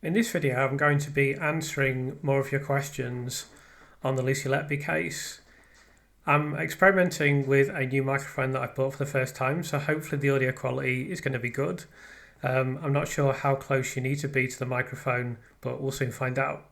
In this video, I'm going to be answering more of your questions on the Lucy Letby case. I'm experimenting with a new microphone that I've bought for the first time, so hopefully the audio quality is going to be good. I'm not sure how close you need to be to the microphone, but we'll soon find out.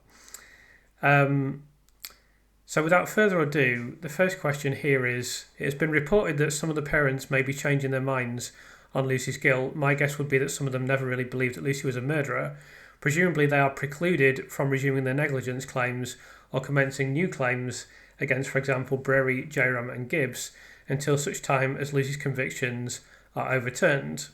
So without further ado, the first question here is, it has been reported that some of the parents may be changing their minds on Lucy's guilt. My guess would be that some of them never really believed that Lucy was a murderer. Presumably they are precluded from resuming their negligence claims or commencing new claims against, for example, Brearey, Jayaram and Gibbs until such time as Lucy's convictions are overturned.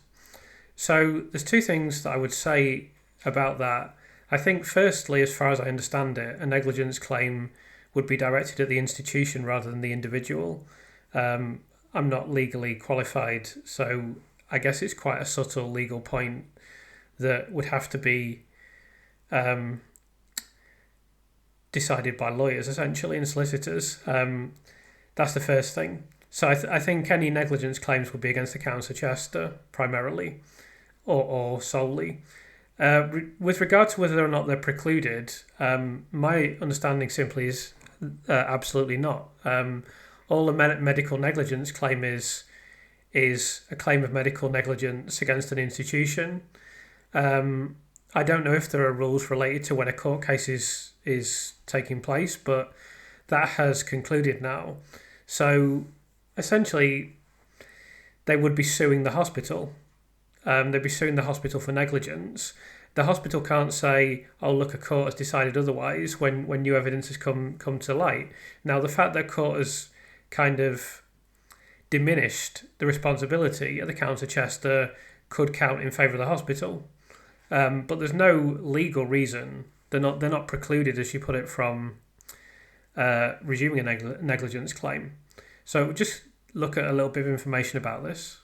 So there's two things that I would say about that. I think firstly, as far as I understand it, a negligence claim would be directed at the institution rather than the individual. I'm not legally qualified, so I guess it's quite a subtle legal point that would have to be decided by lawyers essentially and solicitors. That's the first thing. So I think any negligence claims would be against the Council of Chester primarily or solely. With regard to whether or not they're precluded, my understanding simply is absolutely not. All a medical negligence claim is a claim of medical negligence against an institution. I don't know if there are rules related to when a court case is taking place, but that has concluded now. So essentially, they would be suing the hospital. They'd be suing the hospital for negligence. The hospital can't say, "Oh, look, a court has decided otherwise," when new evidence has come to light. Now, the fact that court has kind of diminished the responsibility at the Council of Chester could count in favour of the hospital. But there's no legal reason. They're not precluded, as you put it, from resuming a negligence claim. So just look at a little bit of information about this.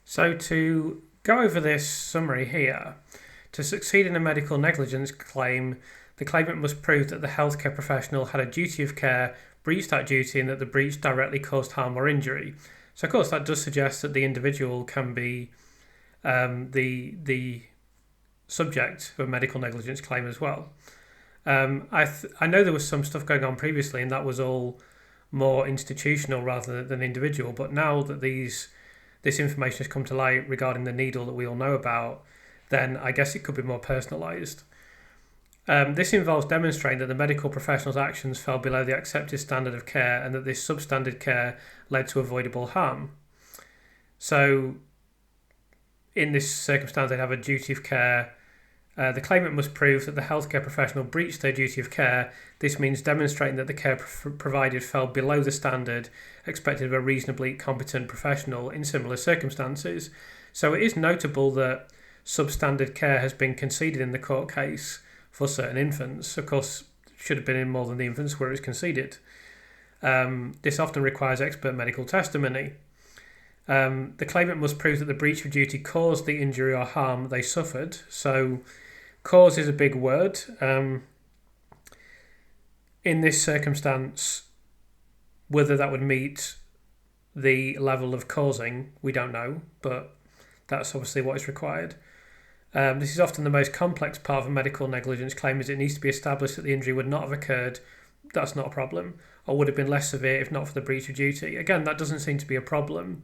So to go over this summary here, to succeed in a medical negligence claim, the claimant must prove that the healthcare professional had a duty of care, breached that duty, and that the breach directly caused harm or injury. So of course that does suggest that the individual can be the subject of a medical negligence claim as well. I know there was some stuff going on previously, and that was all more institutional rather than individual. But now that this information has come to light regarding the needle that we all know about, then I guess it could be more personalised. This involves demonstrating that the medical professional's actions fell below the accepted standard of care and that this substandard care led to avoidable harm. So in this circumstance, they'd have a duty of care. The claimant must prove that the healthcare professional breached their duty of care. This means demonstrating that the care provided fell below the standard expected of a reasonably competent professional in similar circumstances. So it is notable that substandard care has been conceded in the court case for certain infants. Of course, it should have been in more than the infants where it was conceded. This often requires expert medical testimony. The claimant must prove that the breach of duty caused the injury or harm they suffered. So cause is a big word. In this circumstance, whether that would meet the level of causing, we don't know, but that's obviously what is required. This is often the most complex part of a medical negligence claim, as it needs to be established that the injury would not have occurred. That's not a problem, or would have been less severe if not for the breach of duty. Again, that doesn't seem to be a problem.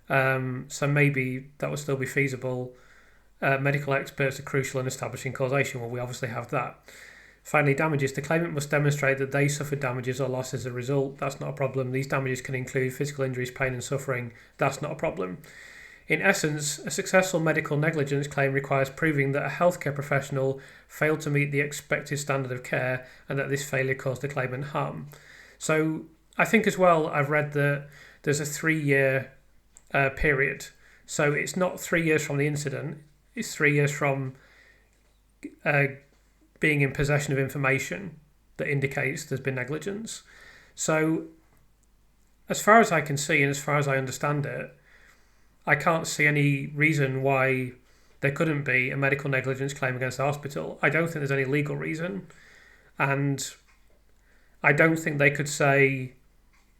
So maybe that would still be feasible. Medical experts are crucial in establishing causation. Well, we obviously have that. Finally, damages. The claimant must demonstrate that they suffered damages or loss as a result. That's not a problem. These damages can include physical injuries, pain and suffering. That's not a problem. In essence, a successful medical negligence claim requires proving that a healthcare professional failed to meet the expected standard of care and that this failure caused the claimant harm. So I think as well, I've read that there's a 3-year period. So it's not 3 years from the incident, it's 3 years from being in possession of information that indicates there's been negligence. So as far as I can see and as far as I understand it, I can't see any reason why there couldn't be a medical negligence claim against the hospital. I don't think there's any legal reason, and I don't think they could say,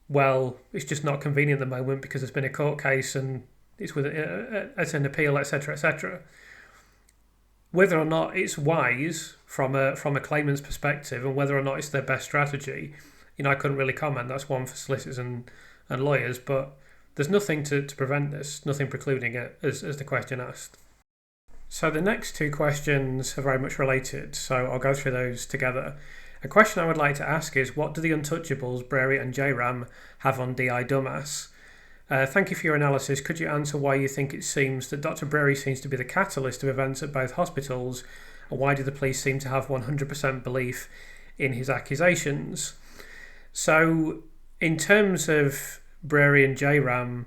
well, it's just not convenient at the moment because there's been a court case and it's with it's an appeal, etc., etc. whether or not it's wise from a claimant's perspective and whether or not it's their best strategy, I couldn't really comment. That's one for solicitors and lawyers, but there's nothing to prevent this, nothing precluding it, as the question asked. So the next two questions are very much related, so I'll go through those together. A question I would like to ask is, what do the untouchables, Brearey and Jayaram, have on DI Dumbass? Thank you for your analysis. Could you answer why you think it seems that Dr. Brearey seems to be the catalyst of events at both hospitals, and why do the police seem to have 100% belief in his accusations? So, in terms of Brearey and Jayaram,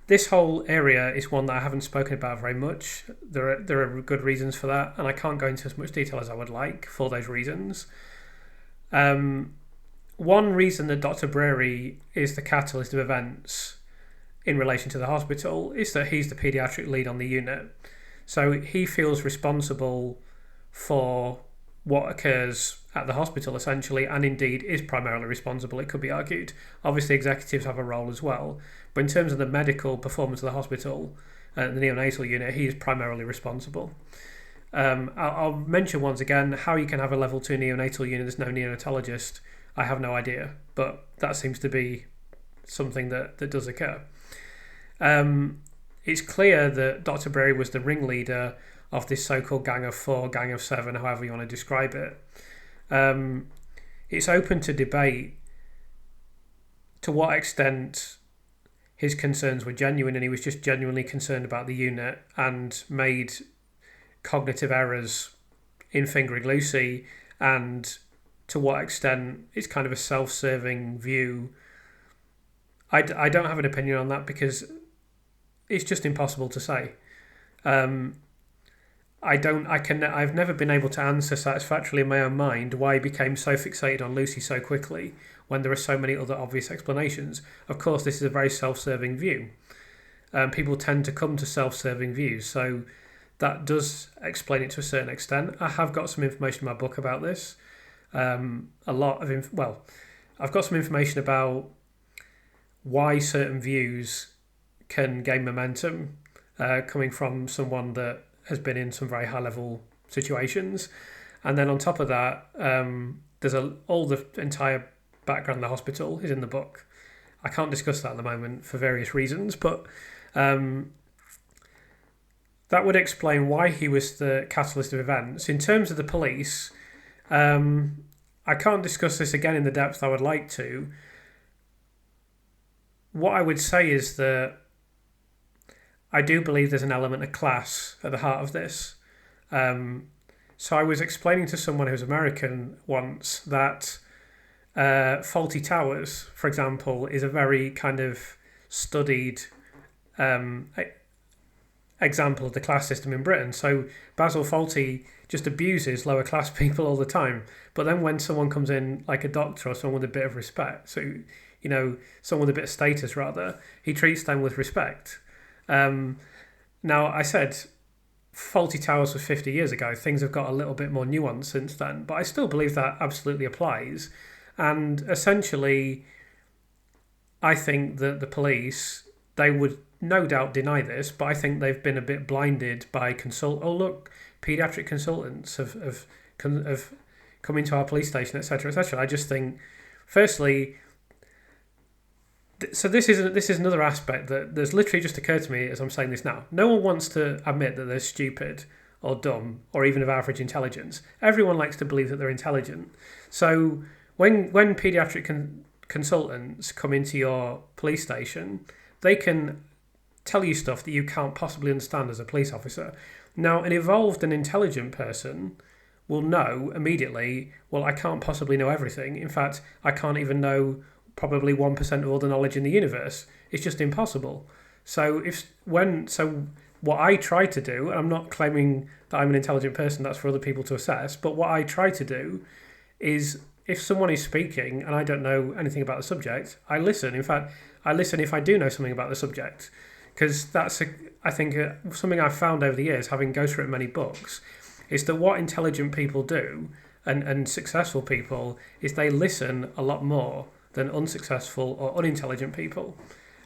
this whole area is one that I haven't spoken about very much. There are good reasons for that, and I can't go into as much detail as I would like for those reasons. One reason that Dr. Brearey is the catalyst of events in relation to the hospital is that he's the paediatric lead on the unit. So he feels responsible for what occurs at the hospital, essentially, and indeed is primarily responsible, it could be argued. Obviously, executives have a role as well, but in terms of the medical performance of the hospital, the neonatal unit, he is primarily responsible. I'll mention once again how you can have a level 2 neonatal unit. There's no neonatologist. I have no idea, but that seems to be something that does occur. It's clear that Dr. Brearey was the ringleader of this so-called Gang of 4, Gang of 7, however you want to describe it. It's open to debate to what extent his concerns were genuine and he was just genuinely concerned about the unit and made cognitive errors in fingering Lucy, and to what extent it's kind of a self-serving view. I don't have an opinion on that because it's just impossible to say. I've never been able to answer satisfactorily in my own mind why he became so fixated on Lucy so quickly when there are so many other obvious explanations. Of course, this is a very self-serving view. People tend to come to self-serving views, so that does explain it to a certain extent. I have got some information in my book about this. I've got some information about why certain views can gain momentum coming from someone that has been in some very high-level situations. And then on top of that, there's all the entire background of the hospital is in the book. I can't discuss that at the moment for various reasons, but that would explain why he was the catalyst of events. In terms of the police, I can't discuss this again in the depth I would like to. What I would say is that I do believe there's an element of class at the heart of this. So I was explaining to someone who's American once that Faulty Towers, for example, is a very kind of studied example of the class system in Britain. So Basil Fawlty just abuses lower class people all the time. But then when someone comes in, like a doctor or someone with a bit of respect, so, someone with a bit of status rather, he treats them with respect. Now, I said Faulty Towers was 50 years ago. Things have got a little bit more nuance since then, but I still believe that absolutely applies. And essentially, I think that the police, they would no doubt deny this, but I think they've been a bit blinded by paediatric consultants have come into our police station, etc., etc. I just think, firstly, so this is another aspect that there's literally just occurred to me as I'm saying this now. No one wants to admit that they're stupid or dumb or even of average intelligence. Everyone likes to believe that they're intelligent. So when paediatric consultants come into your police station, they can tell you stuff that you can't possibly understand as a police officer. Now, an evolved and intelligent person will know immediately, well, I can't possibly know everything. In fact, I can't even know probably 1% of all the knowledge in the universe. It's just impossible. So what I try to do, and I'm not claiming that I'm an intelligent person, that's for other people to assess, but what I try to do is, if someone is speaking and I don't know anything about the subject, I listen. In fact, I listen if I do know something about the subject, because that's, I think, something I've found over the years, having go through many books, is that what intelligent people do and successful people is they listen a lot more than unsuccessful or unintelligent people.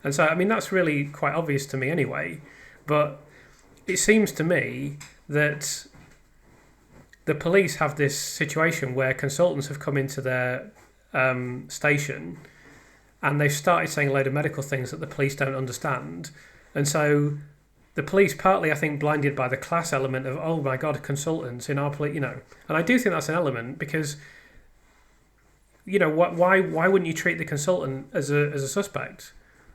And so, I mean, that's really quite obvious to me anyway, but it seems to me that the police have this situation where consultants have come into their station and they've started saying a load of medical things that the police don't understand. And so the police, partly, I think, blinded by the class element of, oh my God, consultants in our police, And I do think that's an element because, why wouldn't you treat the consultant as a suspect?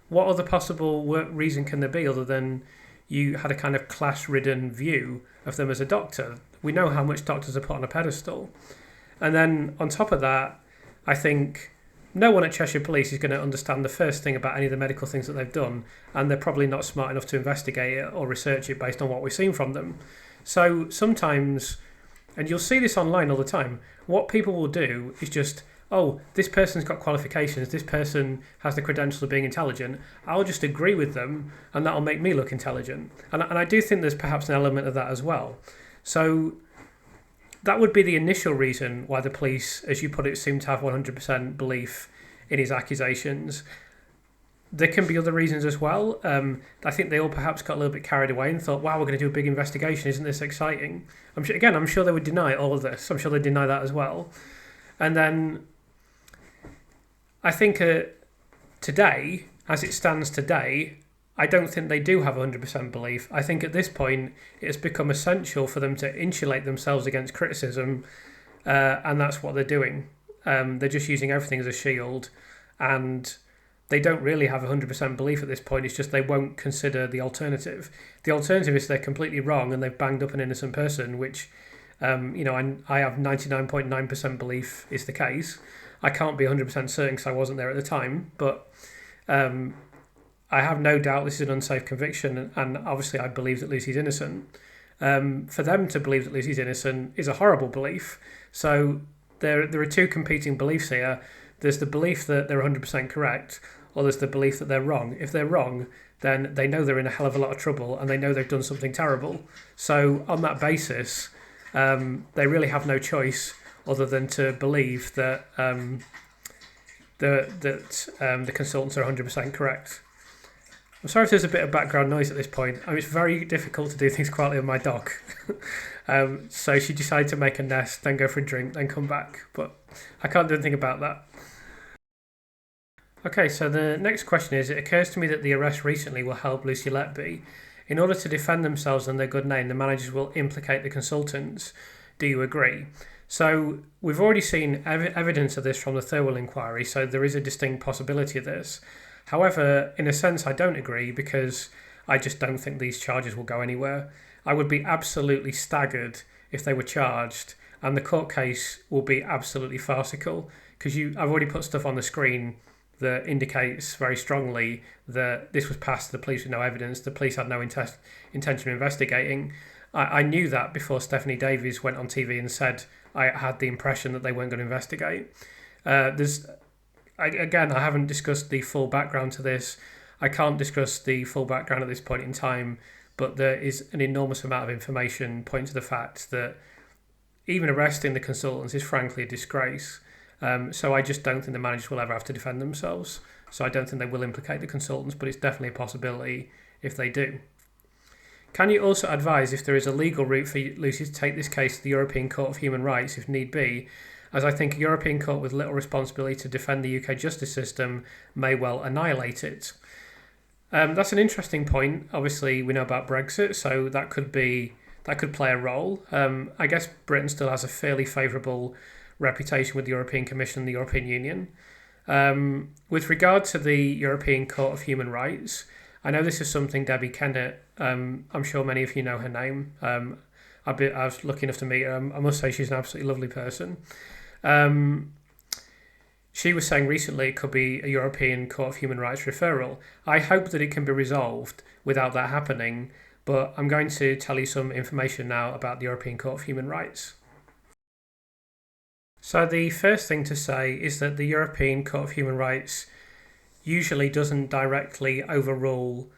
What other possible reason can there be other than you had a kind of class-ridden view of them as a doctor? We know how much doctors are put on a pedestal. And then on top of that, I think no one at Cheshire Police is going to understand the first thing about any of the medical things that they've done, and they're probably not smart enough to investigate it or research it based on what we've seen from them. So sometimes, and you'll see this online all the time, what people will do is just, oh, this person's got qualifications, this person has the credentials of being intelligent, I'll just agree with them and that'll make me look intelligent. And I do think there's perhaps an element of that as well. So that would be the initial reason why the police, as you put it, seem to have 100% belief in his accusations. There can be other reasons as well. I think they all perhaps got a little bit carried away and thought, wow, we're going to do a big investigation, isn't this exciting? I'm sure they would deny all of this. I'm sure they'd deny that as well. And then I think today, as it stands today, I don't think they do have 100% belief. I think at this point, it has become essential for them to insulate themselves against criticism, and that's what they're doing. They're just using everything as a shield, and they don't really have 100% belief at this point. It's just they won't consider the alternative. The alternative is they're completely wrong and they've banged up an innocent person, which, I have 99.9% belief is the case. I can't be 100% certain because I wasn't there at the time, but I have no doubt this is an unsafe conviction, and obviously I believe that Lucy's innocent. For them to believe that Lucy's innocent is a horrible belief. So there are two competing beliefs here. There's the belief that they're 100% correct, or there's the belief that they're wrong. If they're wrong, then they know they're in a hell of a lot of trouble, and they know they've done something terrible. So on that basis, they really have no choice other than to believe that the consultants are 100% correct. I'm sorry if there's a bit of background noise at this point. It's very difficult to do things quietly with my dog. So she decided to make a nest, then go for a drink, then come back. But I can't do anything about that. Okay, so the next question is, it occurs to me that the arrest recently will help Lucy Letby. In order to defend themselves and their good name, the managers will implicate the consultants. Do you agree? So we've already seen evidence of this from the Thirlwall inquiry, so there is a distinct possibility of this. However, in a sense, I don't agree because I just don't think these charges will go anywhere. I would be absolutely staggered if they were charged, and the court case will be absolutely farcical because I've already put stuff on the screen that indicates very strongly that this was passed to the police with no evidence. The police had no intention of investigating. I knew that before Stephanie Davies went on TV and said I had the impression that they weren't going to investigate. I haven't discussed the full background to this. I can't discuss the full background at this point in time, but there is an enormous amount of information pointing to the fact that even arresting the consultants is frankly a disgrace. So I just don't think the managers will ever have to defend themselves. So I don't think they will implicate the consultants, but it's definitely a possibility if they do. Can you also advise if there is a legal route for Lucy to take this case to the European Court of Human Rights if need be, as I think a European court with little responsibility to defend the UK justice system may well annihilate it? That's an interesting point. Obviously, we know about Brexit, so that could play a role. I guess Britain still has a fairly favourable reputation with the European Commission and the European Union. With regard to the European Court of Human Rights, I know this is something Debbie Kennett, I'm sure many of you know her name. I was lucky enough to meet her. I must say she's an absolutely lovely person. She was saying recently it could be a European Court of Human Rights referral. I hope that it can be resolved without that happening, but I'm going to tell you some information now about the European Court of Human Rights. So the first thing to say is that the European Court of Human Rights usually doesn't directly overrule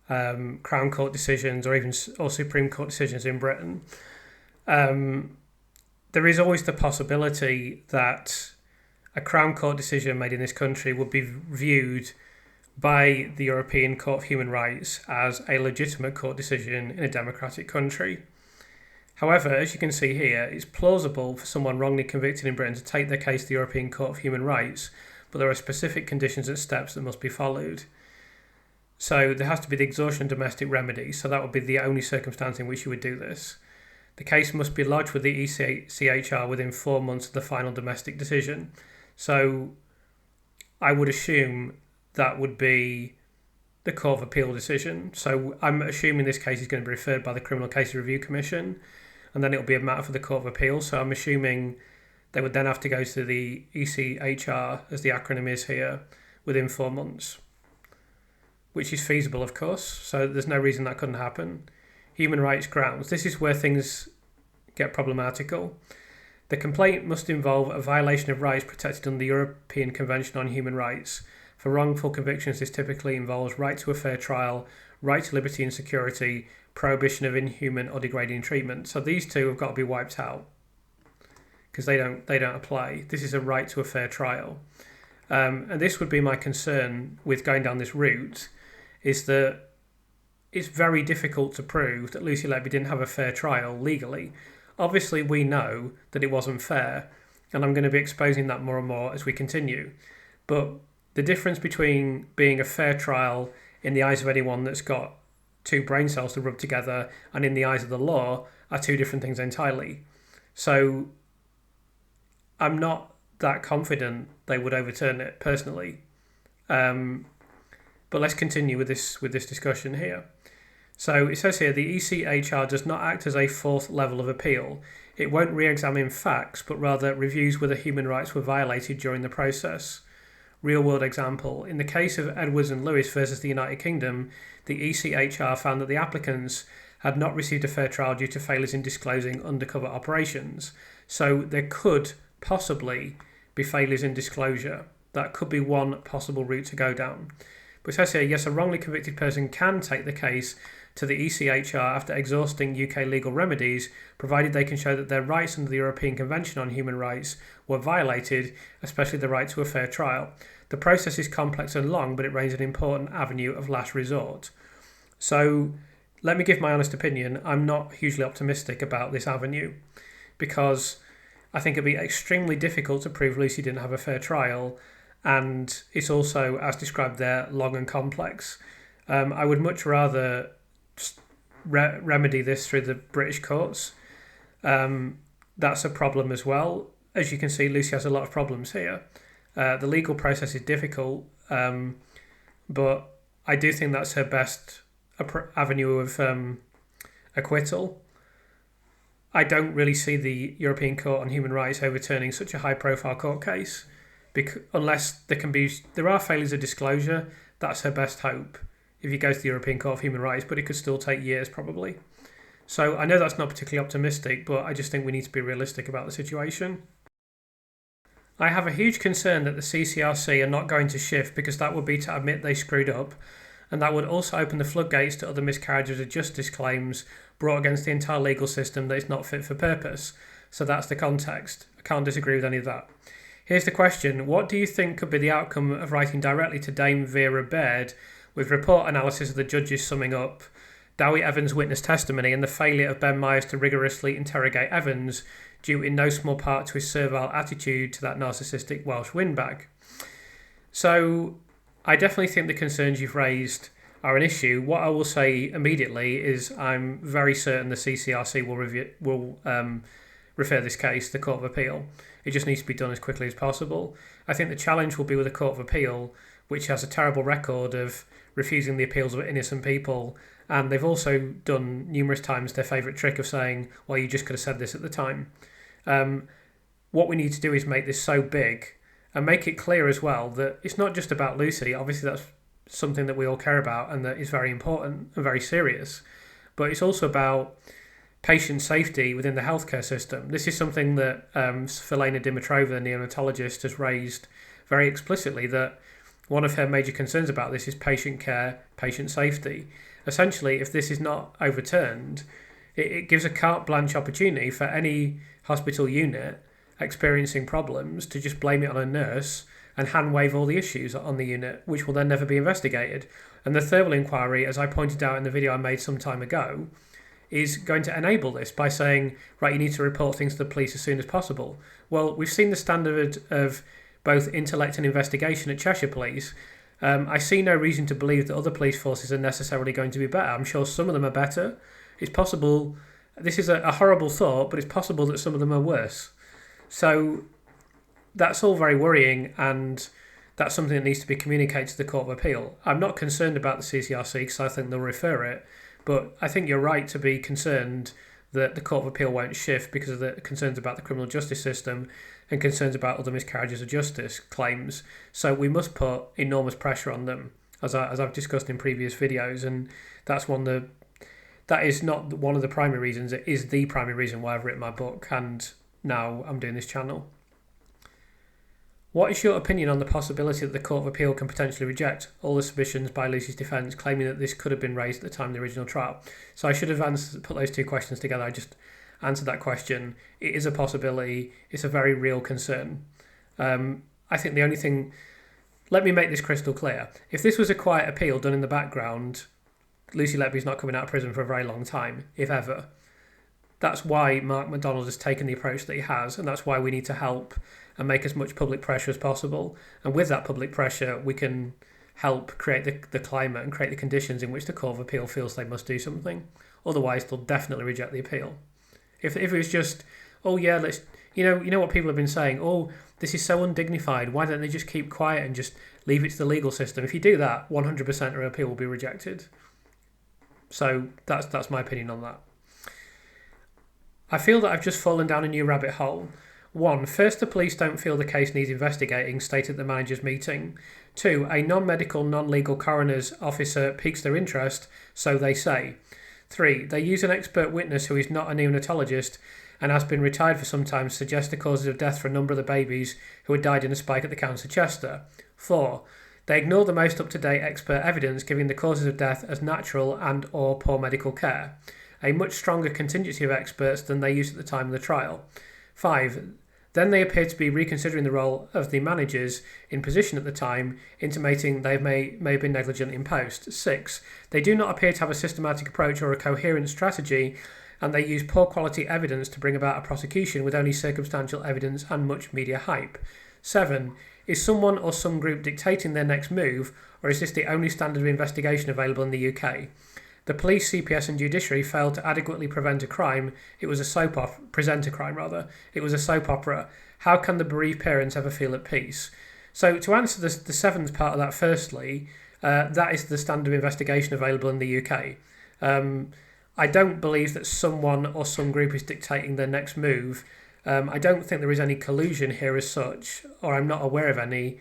Crown Court decisions or Supreme Court decisions in Britain. There is always the possibility that a Crown Court decision made in this country would be viewed by the European Court of Human Rights as a legitimate court decision in a democratic country. However, as you can see here, it's plausible for someone wrongly convicted in Britain to take their case to the European Court of Human Rights, but there are specific conditions and steps that must be followed. So there has to be the exhaustion of domestic remedy, so that would be the only circumstance in which you would do this. The case must be lodged with the ECHR within 4 months of the final domestic decision. So I would assume that would be the Court of Appeal decision. So I'm assuming this case is going to be referred by the Criminal Cases Review Commission, and then it'll be a matter for the Court of Appeal. So I'm assuming they would then have to go to the ECHR, as the acronym is here, within 4 months, which is feasible, of course. So there's no reason that couldn't happen. Human rights grounds. This is where things get problematical. The complaint must involve a violation of rights protected under the European Convention on Human Rights. For wrongful convictions, this typically involves right to a fair trial, right to liberty and security, prohibition of inhuman or degrading treatment. So these two have got to be wiped out because they don't apply. This is a right to a fair trial. And this would be my concern with going down this route, is that it's very difficult to prove that Lucy Letby didn't have a fair trial legally. Obviously, we know that it wasn't fair, and I'm going to be exposing that more and more as we continue. But the difference between being a fair trial in the eyes of anyone that's got two brain cells to rub together and in the eyes of the law are two different things entirely. So I'm not that confident they would overturn it personally. But let's continue with this discussion here. So it says here, the ECHR does not act as a fourth level of appeal. It won't re-examine facts, but rather reviews whether human rights were violated during the process. Real-world example. In the case of Edwards and Lewis versus the United Kingdom, the ECHR found that the applicants had not received a fair trial due to failures in disclosing undercover operations. So there could possibly be failures in disclosure. That could be one possible route to go down. But it says here, yes, a wrongly convicted person can take the case to the ECHR after exhausting UK legal remedies, provided they can show that their rights under the European Convention on Human Rights were violated, especially the right to a fair trial. The process is complex and long, but it remains an important avenue of last resort. So let me give my honest opinion. I'm not hugely optimistic about this avenue because I think it'd be extremely difficult to prove Lucy didn't have a fair trial, and it's also, as described there, long and complex. I would much rather remedy this through the British courts. That's a problem as well. As you can see, Lucy has a lot of problems here. The legal process is difficult, but I do think that's her best avenue of acquittal. I don't really see the European Court on Human Rights overturning such a high-profile court case, unless there are failures of disclosure. That's her best hope if you go to the European Court of Human Rights, but it could still take years probably. So I know that's not particularly optimistic, but I just think we need to be realistic about the situation. I have a huge concern that the CCRC are not going to shift, because that would be to admit they screwed up, and that would also open the floodgates to other miscarriages of justice claims brought against the entire legal system that is not fit for purpose. So that's the context. I can't disagree with any of that. Here's the question. What do you think could be the outcome of writing directly to Dame Vera Baird with report analysis of the judges summing up Dewi Evans' witness testimony and the failure of Ben Myers to rigorously interrogate Evans, due in no small part to his servile attitude to that narcissistic Welsh windbag? So I definitely think the concerns you've raised are an issue. What I will say immediately is I'm very certain the CCRC will refer this case to the Court of Appeal. It just needs to be done as quickly as possible. I think the challenge will be with the Court of Appeal, which has a terrible record of refusing the appeals of innocent people, and they've also done numerous times their favourite trick of saying, well, you just could have said this at the time. What we need to do is make this so big and make it clear as well that it's not just about Lucy. Obviously that's something that we all care about and that is very important and very serious, but it's also about patient safety within the healthcare system. This is something that Felina Dimitrova, the neonatologist, has raised very explicitly, that one of her major concerns about this is patient care, patient safety. Essentially, if this is not overturned, it gives a carte blanche opportunity for any hospital unit experiencing problems to just blame it on a nurse and hand wave all the issues on the unit, which will then never be investigated. And the Thirlwall inquiry, as I pointed out in the video I made some time ago, is going to enable this by saying, right, you need to report things to the police as soon as possible. Well, we've seen the standard of both intellect and investigation at Cheshire Police. I see no reason to believe that other police forces are necessarily going to be better. I'm sure some of them are better. It's possible, this is a horrible thought, but it's possible that some of them are worse. So that's all very worrying, and that's something that needs to be communicated to the Court of Appeal. I'm not concerned about the CCRC because I think they'll refer it, but I think you're right to be concerned that the Court of Appeal won't shift because of the concerns about the criminal justice system and concerns about other miscarriages of justice claims. So we must put enormous pressure on them, as I've discussed in previous videos, and that is not one of the primary reasons. It is the primary reason why I've written my book, and now I'm doing this channel. What is your opinion on the possibility that the Court of Appeal can potentially reject all the submissions by Lucy's defence, claiming that this could have been raised at the time of the original trial? So I should have put those two questions together. I just answered that question. It is a possibility. It's a very real concern. I think the only thing... Let me make this crystal clear. If this was a quiet appeal done in the background, Lucy Letby's not coming out of prison for a very long time, if ever. That's why Mark MacDonald has taken the approach that he has, and that's why we need to help and make as much public pressure as possible. And with that public pressure, we can help create the climate and create the conditions in which the Court of Appeal feels they must do something. Otherwise, they'll definitely reject the appeal. If it was just, oh yeah, let's, you know what people have been saying, oh, this is so undignified, why don't they just keep quiet and just leave it to the legal system? If you do that, 100% of an appeal will be rejected. So that's my opinion on that. I feel that I've just fallen down a new rabbit hole. 1. First, the police don't feel the case needs investigating, stated at the manager's meeting. 2. A non-medical, non-legal coroner's officer piques their interest, so they say. 3. They use an expert witness who is not a neonatologist and has been retired for some time to suggest the causes of death for a number of the babies who had died in a spike at the Council of Chester. 4. They ignore the most up-to-date expert evidence, giving the causes of death as natural and or poor medical care. A much stronger contingency of experts than they used at the time of the trial. 5. Then they appear to be reconsidering the role of the managers in position at the time, intimating they may have been negligent in post. 6. They do not appear to have a systematic approach or a coherent strategy, and they use poor quality evidence to bring about a prosecution with only circumstantial evidence and much media hype. 7. Is someone or some group dictating their next move, or is this the only standard of investigation available in the UK? The police, CPS and judiciary failed to adequately prevent a crime. It was a soap opera. Present a crime, rather. It was a soap opera. How can the bereaved parents ever feel at peace? So to answer the seventh part of that, firstly, that is the standard of investigation available in the UK. I don't believe that someone or some group is dictating their next move. I don't think there is any collusion here as such, or I'm not aware of any,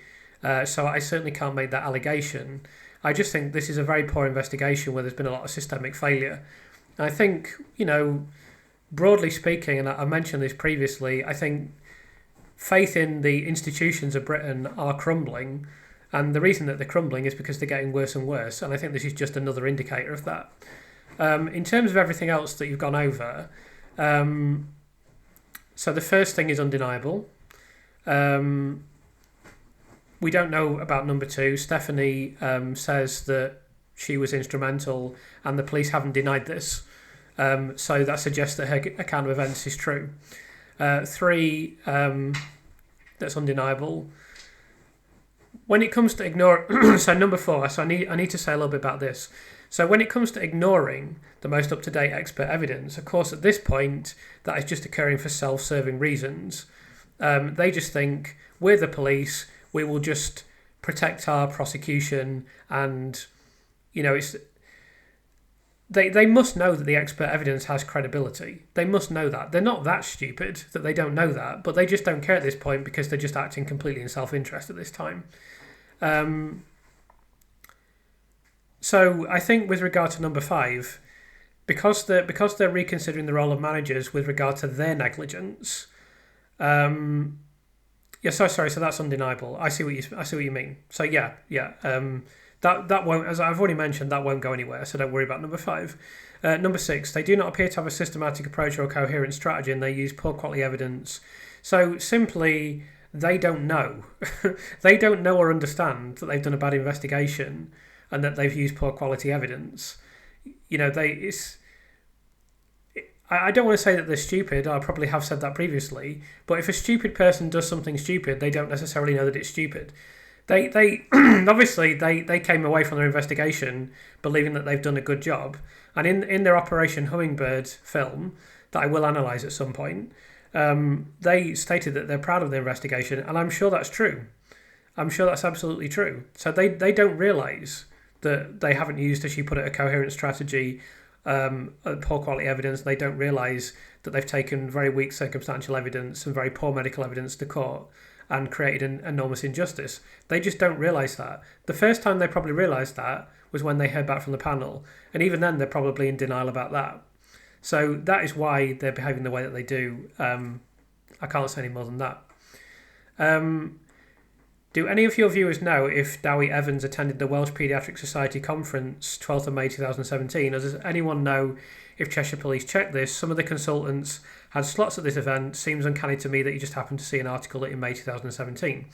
so I certainly can't make that allegation. I just think this is a very poor investigation where there's been a lot of systemic failure. And I think, broadly speaking, and I mentioned this previously, I think faith in the institutions of Britain are crumbling, and the reason that they're crumbling is because they're getting worse and worse, and I think this is just another indicator of that. In terms of everything else that you've gone over, so the first thing is undeniable. We don't know about number 2. Stephanie says that she was instrumental, and the police haven't denied this. So that suggests that her account of events is true. 3, that's undeniable. When it comes to ignore, so number 4. So I need to say a little bit about this. So when it comes to ignoring the most up-to-date expert evidence, of course, at this point, that is just occurring for self-serving reasons. They just think, we're the police, we will just protect our prosecution, and, it's... They must know that the expert evidence has credibility. They must know that. They're not that stupid that they don't know that, but they just don't care at this point because they're just acting completely in self-interest at this time. So I think with regard to number 5, because they're reconsidering the role of managers with regard to their negligence, so that's undeniable. I see what you mean. So that won't, as I've already mentioned, that won't go anywhere. So don't worry about number 5. Number 6, they do not appear to have a systematic approach or a coherent strategy, and they use poor quality evidence. So simply, they don't know. They don't know or understand that they've done a bad investigation and that they've used poor quality evidence. I don't want to say that they're stupid. I probably have said that previously. But if a stupid person does something stupid, they don't necessarily know that it's stupid. They obviously they came away from their investigation believing that they've done a good job. And in their Operation Hummingbird film that I will analyse at some point, they stated that they're proud of their investigation, and I'm sure that's true. I'm sure that's absolutely true. So they don't realise that they haven't used, as you put it, a coherent strategy, poor quality evidence. They don't realise that they've taken very weak circumstantial evidence and very poor medical evidence to court and created an enormous injustice. They just don't realise that. The first time they probably realised that was when they heard back from the panel, and even then they're probably in denial about that. So that is why they're behaving the way that they do. I can't say any more than that. Do any of your viewers know if Dewi Evans attended the Welsh Paediatric Society conference 12th of May 2017? Or does anyone know if Cheshire Police checked this? Some of the consultants had slots at this event. Seems uncanny to me that you just happened to see an article in May 2017.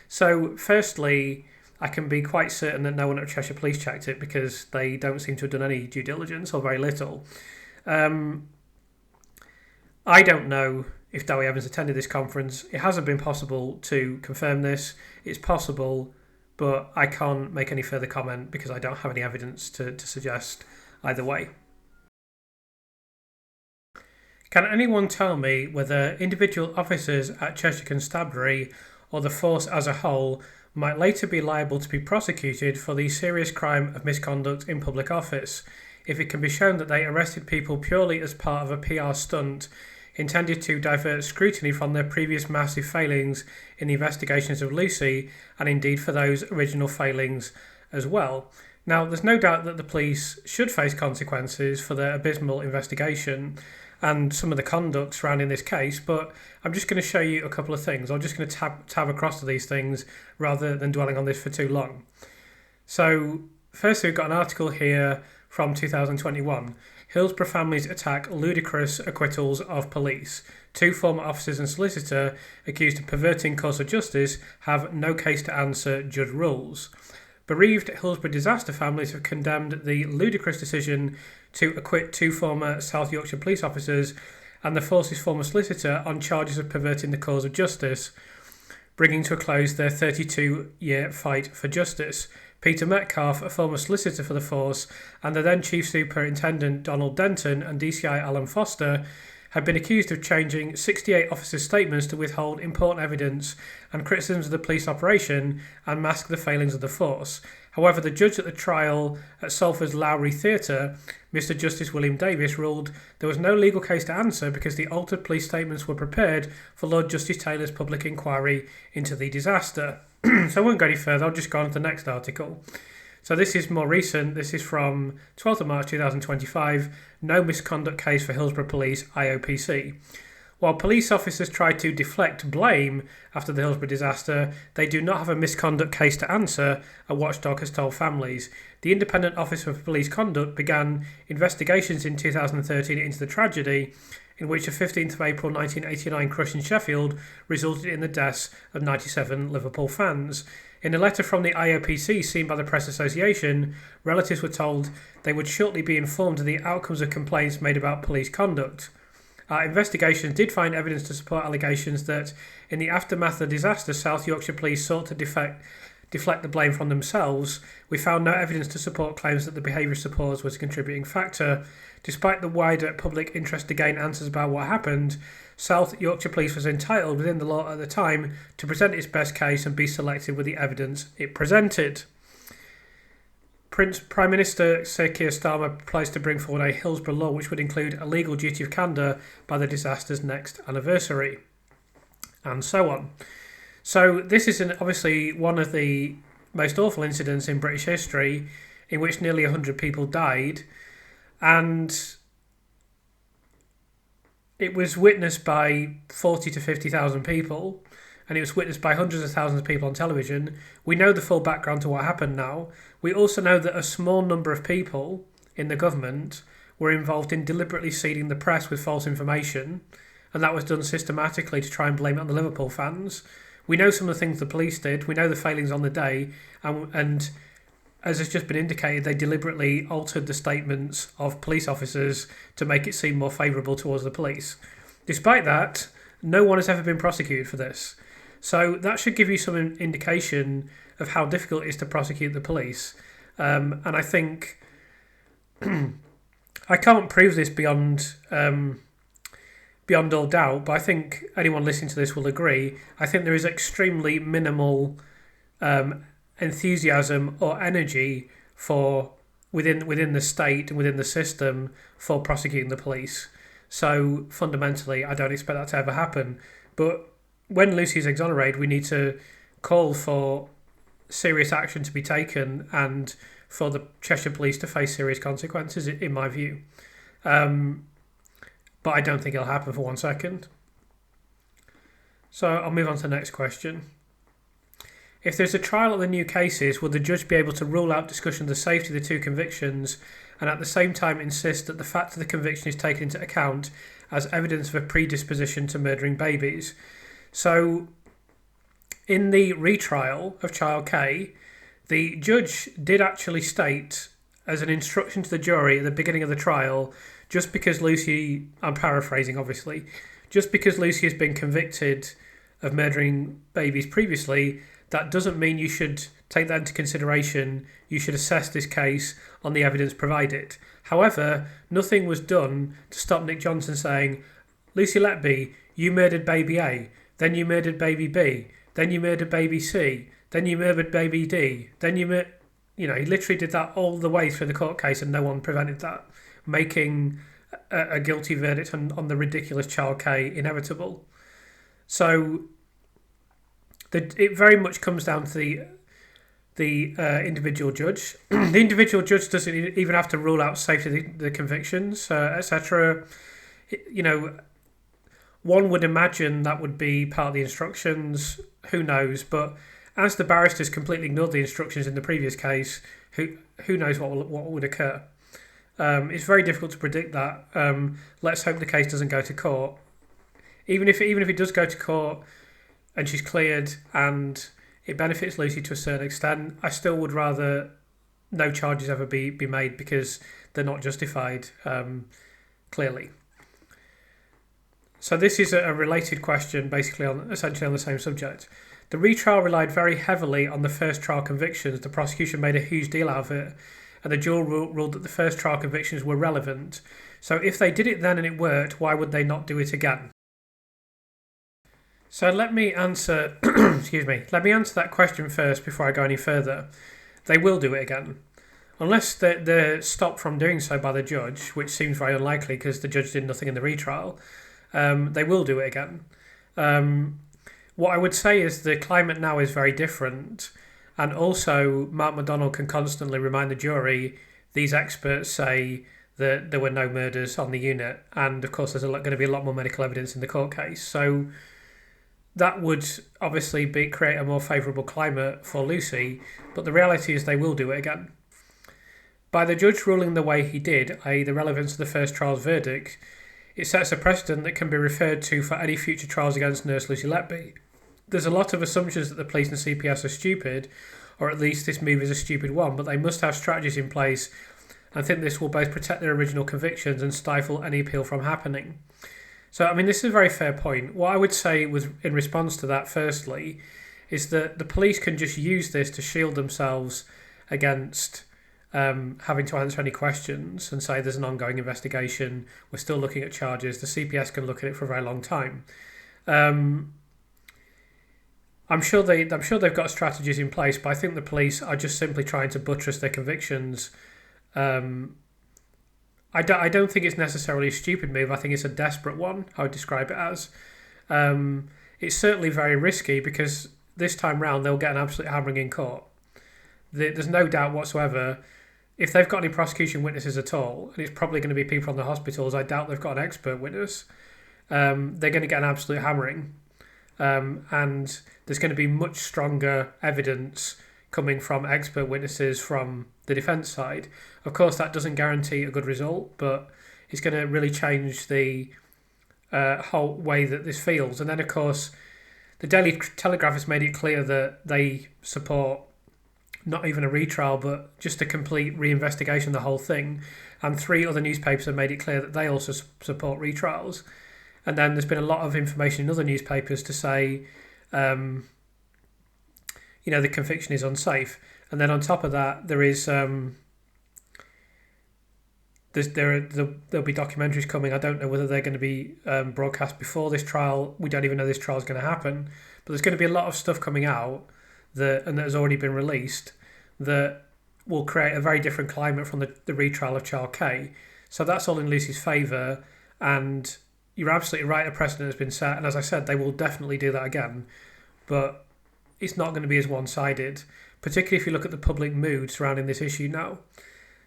So firstly, I can be quite certain that no one at Cheshire Police checked it because they don't seem to have done any due diligence or very little. I don't know if Dewi Evans attended this conference. It hasn't been possible to confirm this. It's possible, but I can't make any further comment because I don't have any evidence to suggest either way. Can anyone tell me whether individual officers at Cheshire Constabulary or the force as a whole might later be liable to be prosecuted for the serious crime of misconduct in public office if it can be shown that they arrested people purely as part of a PR stunt intended to divert scrutiny from their previous massive failings in the investigations of Lucy, and indeed for those original failings as well. Now, there's no doubt that the police should face consequences for their abysmal investigation and some of the conduct surrounding this case, but I'm just going to show you a couple of things. I'm just going to tab across to these things rather than dwelling on this for too long. So, first we've got an article here from 2021. Hillsborough families attack ludicrous acquittals of police. 2 former officers and solicitor accused of perverting course of justice have no case to answer, judge rules. Bereaved Hillsborough disaster families have condemned the ludicrous decision to acquit 2 former South Yorkshire police officers and the force's former solicitor on charges of perverting the cause of justice, bringing to a close their 32-year fight for justice. Peter Metcalfe, a former solicitor for the force, and the then Chief Superintendent Donald Denton and DCI Alan Foster had been accused of changing 68 officers' statements to withhold important evidence and criticisms of the police operation and mask the failings of the force. However, the judge at the trial at Salford's Lowry Theatre, Mr Justice William Davis, ruled there was no legal case to answer because the altered police statements were prepared for Lord Justice Taylor's public inquiry into the disaster. So I won't go any further, I'll just go on to the next article. So this is more recent, this is from 12th of March 2025, no misconduct case for Hillsborough Police, IOPC. While police officers try to deflect blame after the Hillsborough disaster, they do not have a misconduct case to answer, a watchdog has told families. The Independent Office for Police Conduct began investigations in 2013 into the tragedy, in which the 15th of April 1989 crush in Sheffield resulted in the deaths of 97 Liverpool fans. In a letter from the IOPC seen by the Press Association, relatives were told they would shortly be informed of the outcomes of complaints made about police conduct. Our investigations did find evidence to support allegations that, in the aftermath of the disaster, South Yorkshire Police sought to deflect the blame from themselves. We found no evidence to support claims that the behaviour of supporters was a contributing factor. Despite the wider public interest to gain answers about what happened, South Yorkshire Police was entitled within the law at the time to present its best case and be selective with the evidence it presented. Prime Minister Sir Keir Starmer proposed to bring forward a Hillsborough law which would include a legal duty of candour by the disaster's next anniversary, and so on. So this is obviously one of the most awful incidents in British history, in which nearly 100 people died, and it was witnessed by 40 to 50,000 people, and it was witnessed by hundreds of thousands of people on television. We know the full background to what happened now. We also know that a small number of people in the government were involved in deliberately seeding the press with false information, and that was done systematically to try and blame it on the Liverpool fans. We know some of the things the police did. We know the failings on the day, and as has just been indicated, they deliberately altered the statements of police officers to make it seem more favourable towards the police. Despite that, no one has ever been prosecuted for this. So that should give you some indication of how difficult it is to prosecute the police. And I think I can't prove this beyond all doubt, but I think anyone listening to this will agree. I think there is extremely minimal enthusiasm or energy for within the state and within the system for prosecuting the police. So fundamentally, I don't expect that to ever happen. But when Lucy's exonerated, we need to call for serious action to be taken and for the Cheshire Police to face serious consequences, in my view. But I don't think it'll happen for 1 second. So I'll move on to the next question. If there's a trial of the new cases, will the judge be able to rule out discussion of the safety of the two convictions and at the same time insist that the fact of the conviction is taken into account as evidence of a predisposition to murdering babies? So in the retrial of Child K, the judge did actually state as an instruction to the jury at the beginning of the trial, just because Lucy, I'm paraphrasing obviously, just because Lucy has been convicted of murdering babies previously, that doesn't mean you should take that into consideration. You should assess this case on the evidence provided. However, nothing was done to stop Nick Johnson saying, Lucy Letby, you murdered baby A, then you murdered baby B, then you murdered baby C, then you murdered baby D, then he literally did that all the way through the court case and no one prevented that, making a guilty verdict on the ridiculous Child K inevitable. So it very much comes down to the individual judge. The individual judge doesn't even have to rule out safety of the convictions, etc. One would imagine that would be part of the instructions. Who knows? But as the barristers completely ignored the instructions in the previous case, who knows what would occur? It's very difficult to predict that. Let's hope the case doesn't go to court. Even if it does go to court and she's cleared and it benefits Lucy to a certain extent, I still would rather no charges ever be made because they're not justified, clearly. So this is a related question, basically essentially on the same subject. The retrial relied very heavily on the first trial convictions. The prosecution made a huge deal out of it, and the jury ruled that the first trial convictions were relevant. So if they did it then and it worked, why would they not do it again? So let me answer Let me answer that question first before I go any further. They will do it again. Unless they're stopped from doing so by the judge, which seems very unlikely because the judge did nothing in the retrial, they will do it again. What I would say is the climate now is very different, and also Mark McDonnell can constantly remind the jury these experts say that there were no murders on the unit, and of course there's going to be a lot more medical evidence in the court case. So that would obviously create a more favourable climate for Lucy, but the reality is they will do it again. By the judge ruling the way he did, i.e. the relevance of the first trial's verdict, it sets a precedent that can be referred to for any future trials against nurse Lucy Letby. There's a lot of assumptions that the police and CPS are stupid, or at least this move is a stupid one, but they must have strategies in place. I think this will both protect their original convictions and stifle any appeal from happening. So, this is a very fair point. What I would say was in response to that, firstly, is that the police can just use this to shield themselves against having to answer any questions and say there's an ongoing investigation, we're still looking at charges, the CPS can look at it for a very long time. I'm sure they've got strategies in place, but I think the police are just simply trying to buttress their convictions. I don't think it's necessarily a stupid move. I think it's a desperate one, I would describe it as. It's certainly very risky because this time round they'll get an absolute hammering in court. There's no doubt whatsoever. If they've got any prosecution witnesses at all, and it's probably going to be people from the hospitals, I doubt they've got an expert witness, they're going to get an absolute hammering. And there's going to be much stronger evidence coming from expert witnesses from the defence side. Of course, that doesn't guarantee a good result, but it's going to really change the whole way that this feels. And then, of course, the Daily Telegraph has made it clear that they support not even a retrial, but just a complete reinvestigation of the whole thing. And 3 other newspapers have made it clear that they also support retrials. And then there's been a lot of information in other newspapers to say, the conviction is unsafe. And then on top of that, there'll be documentaries coming. I don't know whether they're going to be broadcast before this trial. We don't even know this trial is going to happen. But there's going to be a lot of stuff coming out that has already been released that will create a very different climate from the retrial of Child K. So that's all in Lucy's favour, and you're absolutely right, a precedent has been set, and as I said, they will definitely do that again, but it's not going to be as one-sided, particularly if you look at the public mood surrounding this issue now.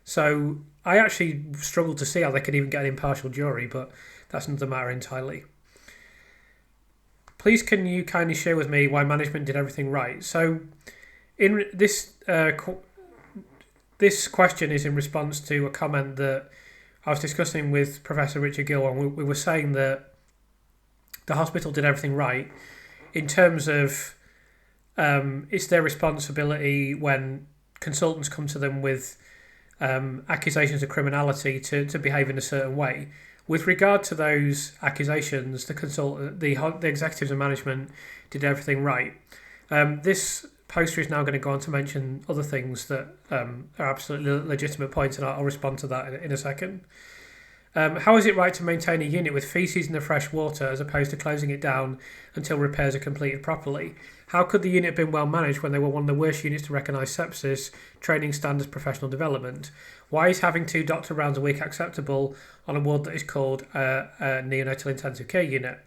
So I actually struggle to see how they could even get an impartial jury, but that's another matter entirely. Please can you kindly share with me why management did everything right? So in this this question is in response to a comment that I was discussing with Professor Richard Gill, and we were saying that the hospital did everything right in terms of it's their responsibility when consultants come to them with accusations of criminality to behave in a certain way. With regard to those accusations, the executives and management did everything right. This poster is now going to go on to mention other things that are absolutely legitimate points, and I'll respond to that in a second. How is it right to maintain a unit with faeces in the fresh water as opposed to closing it down until repairs are completed properly? How could the unit have been well managed when they were one of the worst units to recognise sepsis, training standards, professional development? Why is having 2 doctor rounds a week acceptable on a ward that is called a neonatal intensive care unit?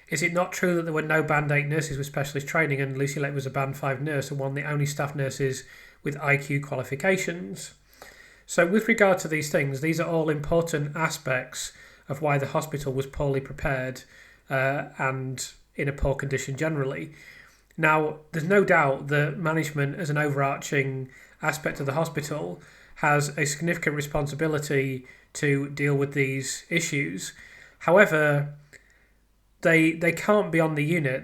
Is it not true that there were no Band 8 nurses with specialist training and Lucy Letby was a Band 5 nurse and one of the only staff nurses with IQ qualifications? So with regard to these things, these are all important aspects of why the hospital was poorly prepared and in a poor condition generally. Now, there's no doubt that management as an overarching aspect of the hospital has a significant responsibility to deal with these issues. However, they can't be on the unit.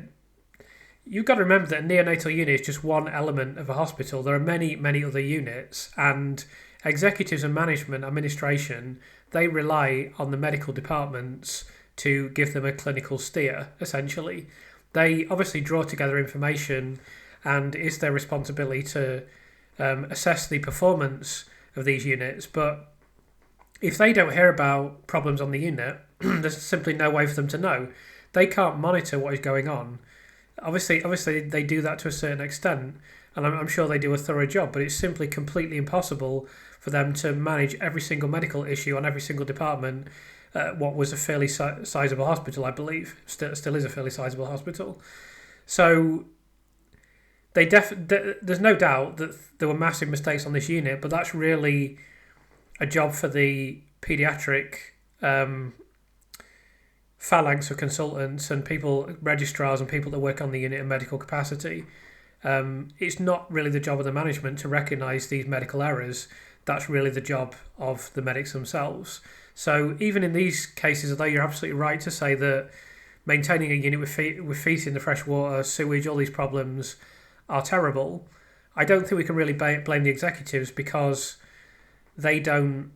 You've got to remember that a neonatal unit is just one element of a hospital. There are many, many other units, and executives and management, administration, they rely on the medical departments to give them a clinical steer, essentially. They obviously draw together information, and it's their responsibility to assess the performance of these units. But if they don't hear about problems on the unit, there's simply no way for them to know. They can't monitor what is going on. Obviously, they do that to a certain extent, and I'm sure they do a thorough job, but it's simply completely impossible for them to manage every single medical issue on every single department. What was a fairly sizable hospital, I believe, still is a fairly sizable hospital. So there's no doubt that there were massive mistakes on this unit, but that's really a job for the paediatric phalanx of consultants and people, registrars and people that work on the unit in medical capacity. It's not really the job of the management to recognise these medical errors. That's really the job of the medics themselves. So even in these cases, although you're absolutely right to say that maintaining a unit with feces in the fresh water, sewage, all these problems are terrible, I don't think we can really blame the executives because they don't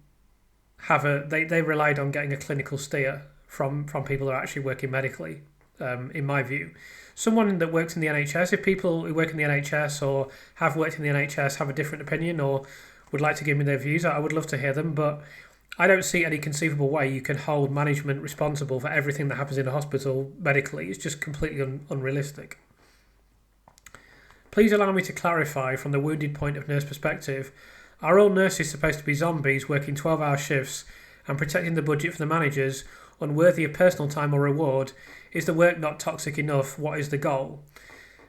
have they relied on getting a clinical steer from people who are actually working medically, in my view. Someone that works in the NHS, if people who work in the NHS or have worked in the NHS have a different opinion or would like to give me their views, I would love to hear them, but I don't see any conceivable way you can hold management responsible for everything that happens in a hospital medically. It's just completely unrealistic. Please allow me to clarify from the wounded point of nurse perspective, are all nurses supposed to be zombies working 12-hour shifts and protecting the budget for the managers, unworthy of personal time or reward? Is the work not toxic enough? What is the goal?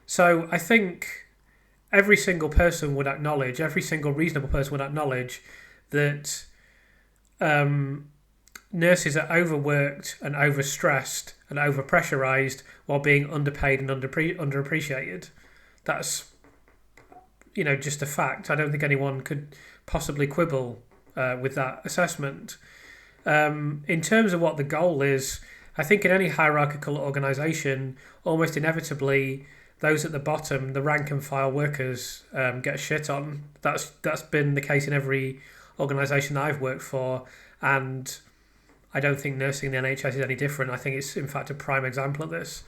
So I think every single person would acknowledge, every single reasonable person would acknowledge that nurses are overworked and overstressed and overpressurised while being underpaid and underappreciated. That's, just a fact. I don't think anyone could possibly quibble with that assessment. In terms of what the goal is, I think in any hierarchical organisation, almost inevitably, those at the bottom, the rank and file workers, get shit on. That's been the case in every organisation that I've worked for, and I don't think nursing in the NHS is any different. I think it's in fact a prime example of this.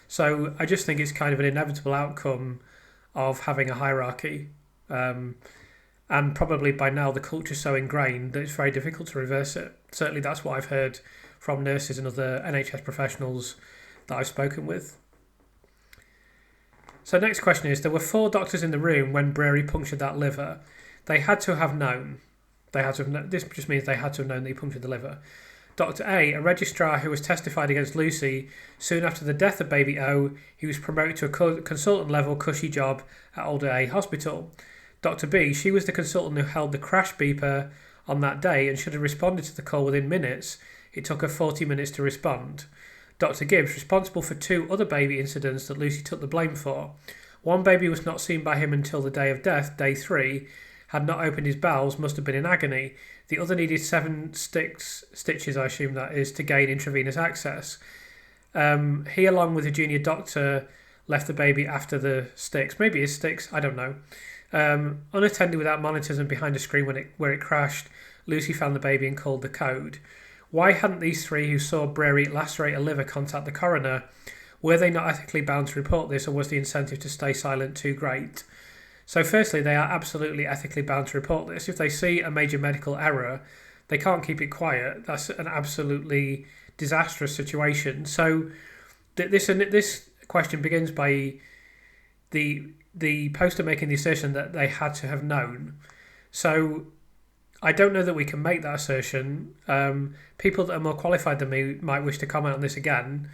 So I just think it's kind of an inevitable outcome of having a hierarchy. And probably by now the culture's so ingrained that it's very difficult to reverse it. Certainly that's what I've heard from nurses and other NHS professionals that I've spoken with. So next question is, there were 4 doctors in the room when Brearey punctured that liver. They had to have known. This just means they had to have known that he punctured the liver. Dr. A registrar who was testified against Lucy, soon after the death of baby O, he was promoted to a consultant level cushy job at Alder A Hospital. Dr. B, she was the consultant who held the crash beeper on that day and should have responded to the call within minutes. It took her 40 minutes to respond. Dr. Gibbs, responsible for 2 other baby incidents that Lucy took the blame for. One baby was not seen by him until the day of death, day 3, had not opened his bowels, must have been in agony. The other needed 7 stitches, I assume that is, to gain intravenous access. He, along with a junior doctor, left the baby after the sticks. Maybe his sticks, I don't know. Unattended without monitors and behind a screen where it crashed, Lucy found the baby and called the code. Why hadn't these 3 who saw Brearey lacerate a liver contact the coroner? Were they not ethically bound to report this, or was the incentive to stay silent too great? So firstly, they are absolutely ethically bound to report this. If they see a major medical error, they can't keep it quiet. That's an absolutely disastrous situation. So this question begins by the poster making the assertion that they had to have known. So I don't know that we can make that assertion. People that are more qualified than me might wish to comment on this again.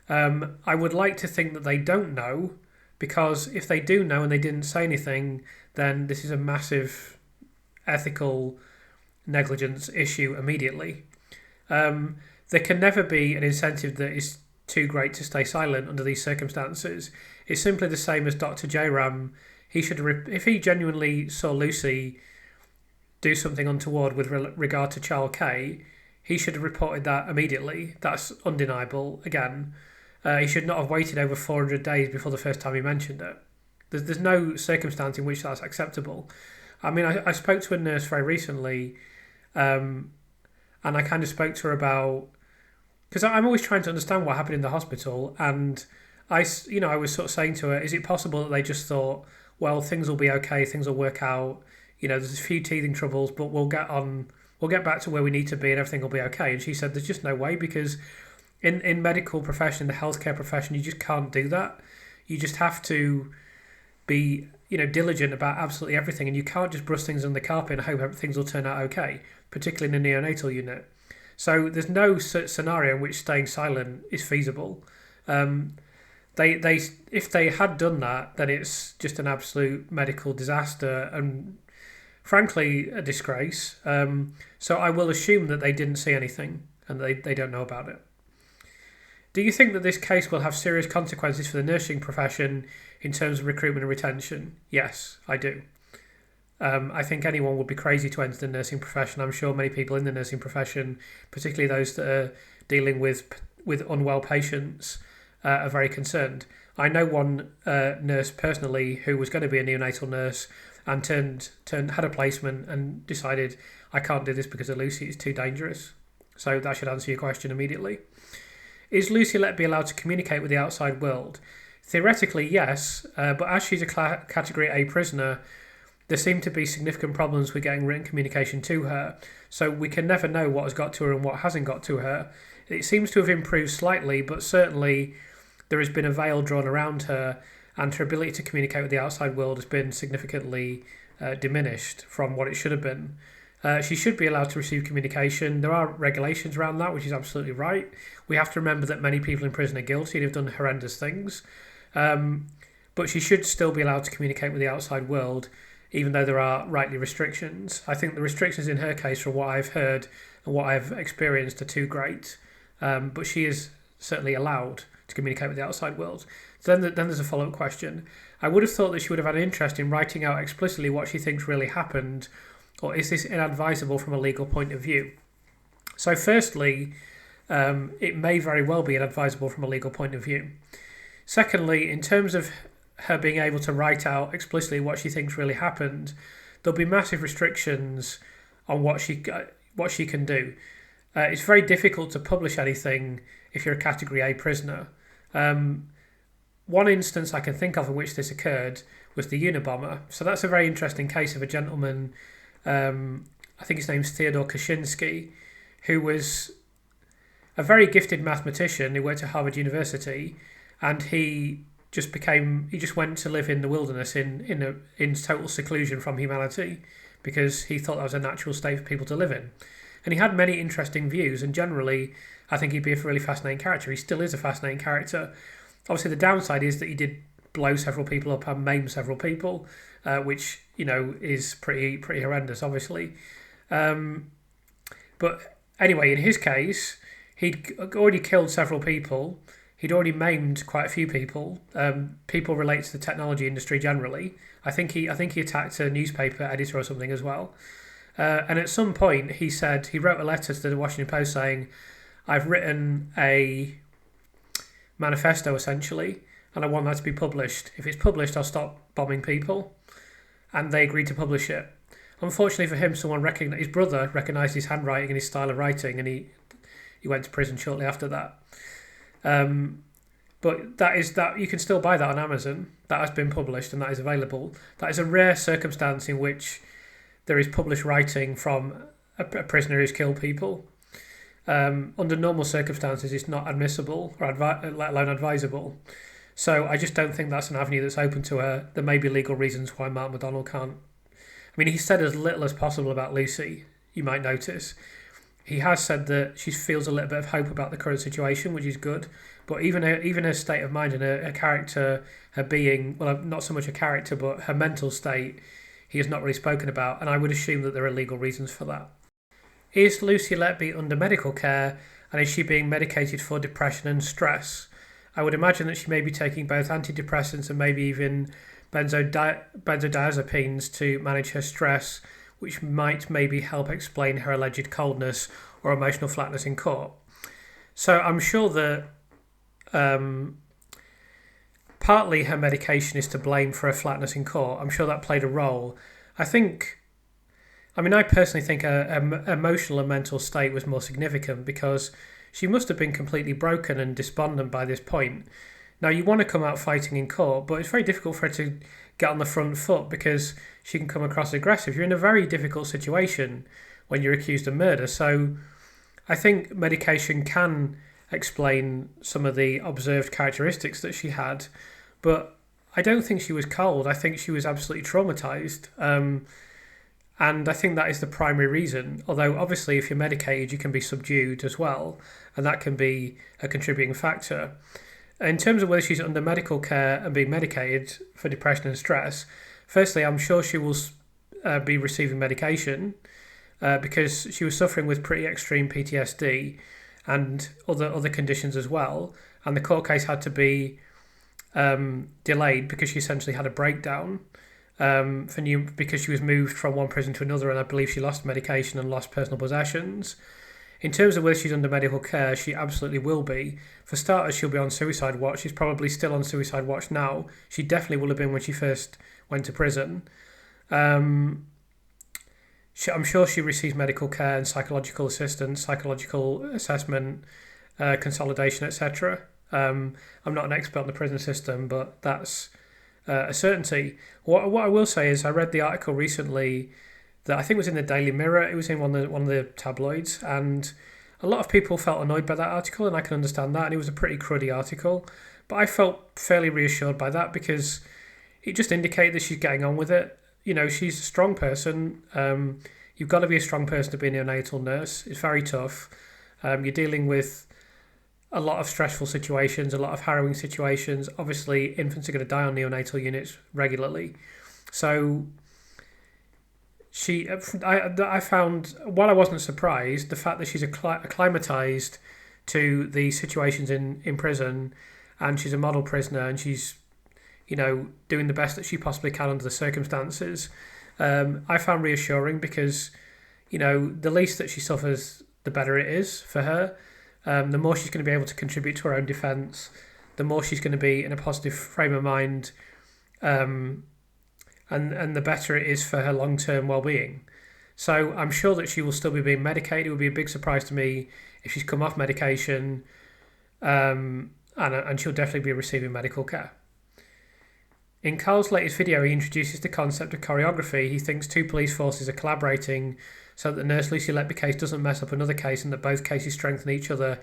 I would like to think that they don't know, because if they do know and they didn't say anything, then this is a massive ethical negligence issue immediately. There can never be an incentive that is too great to stay silent under these circumstances. It's simply the same as Dr. Jayaram. He should, if he genuinely saw Lucy do something untoward with regard to child K, he should have reported that immediately. That's undeniable. Again, he should not have waited over 400 days before the first time he mentioned it. There's no circumstance in which that's acceptable. I mean, I spoke to a nurse very recently, and I kind of spoke to her about, because I'm always trying to understand what happened in the hospital, and I was sort of saying to her, is it possible that they just thought, well, things will be okay, things will work out, there's a few teething troubles, but we'll get back to where we need to be and everything will be okay. And she said, there's just no way, because in medical profession, the healthcare profession, you just can't do that. You just have to be, diligent about absolutely everything, and you can't just brush things on the carpet and hope things will turn out okay, particularly in the neonatal unit. So there's no such scenario in which staying silent is feasible. If they had done that, then it's just an absolute medical disaster and, frankly, a disgrace. So I will assume that they didn't see anything and they don't know about it. Do you think that this case will have serious consequences for the nursing profession in terms of recruitment and retention? Yes, I do. I think anyone would be crazy to enter the nursing profession. I'm sure many people in the nursing profession, particularly those that are dealing with unwell patients, are very concerned. I know one nurse personally who was going to be a neonatal nurse and had a placement and decided, I can't do this because of Lucy, it's too dangerous. So that should answer your question immediately. Is Lucy Letby allowed to communicate with the outside world? Theoretically, yes, but as she's a Category A prisoner, there seem to be significant problems with getting written communication to her, so we can never know what has got to her and what hasn't got to her. It seems to have improved slightly, but certainly there has been a veil drawn around her, and her ability to communicate with the outside world has been significantly diminished from what it should have been. She should be allowed to receive communication. There are regulations around that, which is absolutely right. We have to remember that many people in prison are guilty and have done horrendous things. But she should still be allowed to communicate with the outside world, even though there are rightly restrictions. I think the restrictions in her case, from what I've heard and what I've experienced, are too great. But she is certainly allowed to communicate with the outside world. So then there's a follow-up question. I would have thought that she would have had an interest in writing out explicitly what she thinks really happened, or is this inadvisable from a legal point of view? So firstly, it may very well be inadvisable from a legal point of view. Secondly, in terms of her being able to write out explicitly what she thinks really happened, there'll be massive restrictions on what she can do. It's very difficult to publish anything if you're a Category A prisoner. One instance I can think of in which this occurred was the Unabomber. So that's a very interesting case of a gentleman, I think his name's Theodore Kaczynski, who was a very gifted mathematician who went to Harvard University, and he just went to live in the wilderness in total seclusion from humanity, because he thought that was a natural state for people to live in. And he had many interesting views, and generally I think he'd be a really fascinating character. He still is a fascinating character. Obviously the downside is that he did blow several people up and maim several people, which, is pretty horrendous, obviously. But anyway, in his case, he'd already killed several people. He'd already maimed quite a few people. People relate to the technology industry generally. I think he attacked a newspaper editor or something as well. And at some point, he wrote a letter to the Washington Post saying, "I've written a manifesto essentially, and I want that to be published. If it's published, I'll stop bombing people." And they agreed to publish it. Unfortunately for him, his brother recognised his handwriting and his style of writing, and he went to prison shortly after that. But that you can still buy that on Amazon. That has been published and that is available. That is a rare circumstance in which there is published writing from a prisoner who's killed people. Under normal circumstances, it's not admissible or let alone advisable. So I just don't think that's an avenue that's open to her. There may be legal reasons why Mark McDonnell can't. I mean, he said as little as possible about Lucy, you might notice. He has said that she feels a little bit of hope about the current situation, which is good. But even her state of mind and her character, her being, well, not so much a character, but her mental state, he has not really spoken about. And I would assume that there are legal reasons for that. Is Lucy Letby under medical care, and is she being medicated for depression and stress? I would imagine that she may be taking both antidepressants and maybe even benzodiazepines to manage her stress, which might maybe help explain her alleged coldness or emotional flatness in court. So I'm sure that partly her medication is to blame for her flatness in court. I'm sure that played a role. I personally think her emotional and mental state was more significant, because she must have been completely broken and despondent by this point. Now, you want to come out fighting in court, but it's very difficult for her to get on the front foot because she can come across aggressive. You're in a very difficult situation when you're accused of murder. So I think medication can explain some of the observed characteristics that she had, but I don't think she was cold. I think she was absolutely traumatized. And I think that is the primary reason. Although, obviously, if you're medicated, you can be subdued as well, and that can be a contributing factor. In terms of whether she's under medical care and being medicated for depression and stress, firstly, I'm sure she will be receiving medication because she was suffering with pretty extreme PTSD and other conditions as well. And the court case had to be delayed because she essentially had a breakdown because she was moved from one prison to another, and I believe she lost medication and lost personal possessions. In terms of whether she's under medical care, she absolutely will be. For starters, she'll be on suicide watch. She's probably still on suicide watch now. She definitely will have been when she first went to prison. I'm sure she receives medical care and psychological assistance, psychological assessment, consolidation, etc. I'm not an expert on the prison system, but that's a certainty. What I will say is I read the article recently that I think was in the Daily Mirror. It was in one of the tabloids, and a lot of people felt annoyed by that article, and I can understand that. And it was a pretty cruddy article, but I felt fairly reassured by that because it just indicated that she's getting on with it. She's a strong person. You've got to be a strong person to be a neonatal nurse. It's very tough. You're dealing with a lot of stressful situations, a lot of harrowing situations. Obviously, infants are going to die on neonatal units regularly. So I found, while I wasn't surprised, the fact that she's acclimatized to the situations in prison, and she's a model prisoner, and she's, doing the best that she possibly can under the circumstances, I found reassuring because, the least that she suffers, the better it is for her. The more she's going to be able to contribute to her own defence, the more she's going to be in a positive frame of mind and the better it is for her long-term well-being. So I'm sure that she will still be being medicated. It would be a big surprise to me if she's come off medication, and she'll definitely be receiving medical care. In Carl's latest video, he introduces the concept of choreography. He thinks two police forces are collaborating so that the nurse Lucy Letby case doesn't mess up another case and that both cases strengthen each other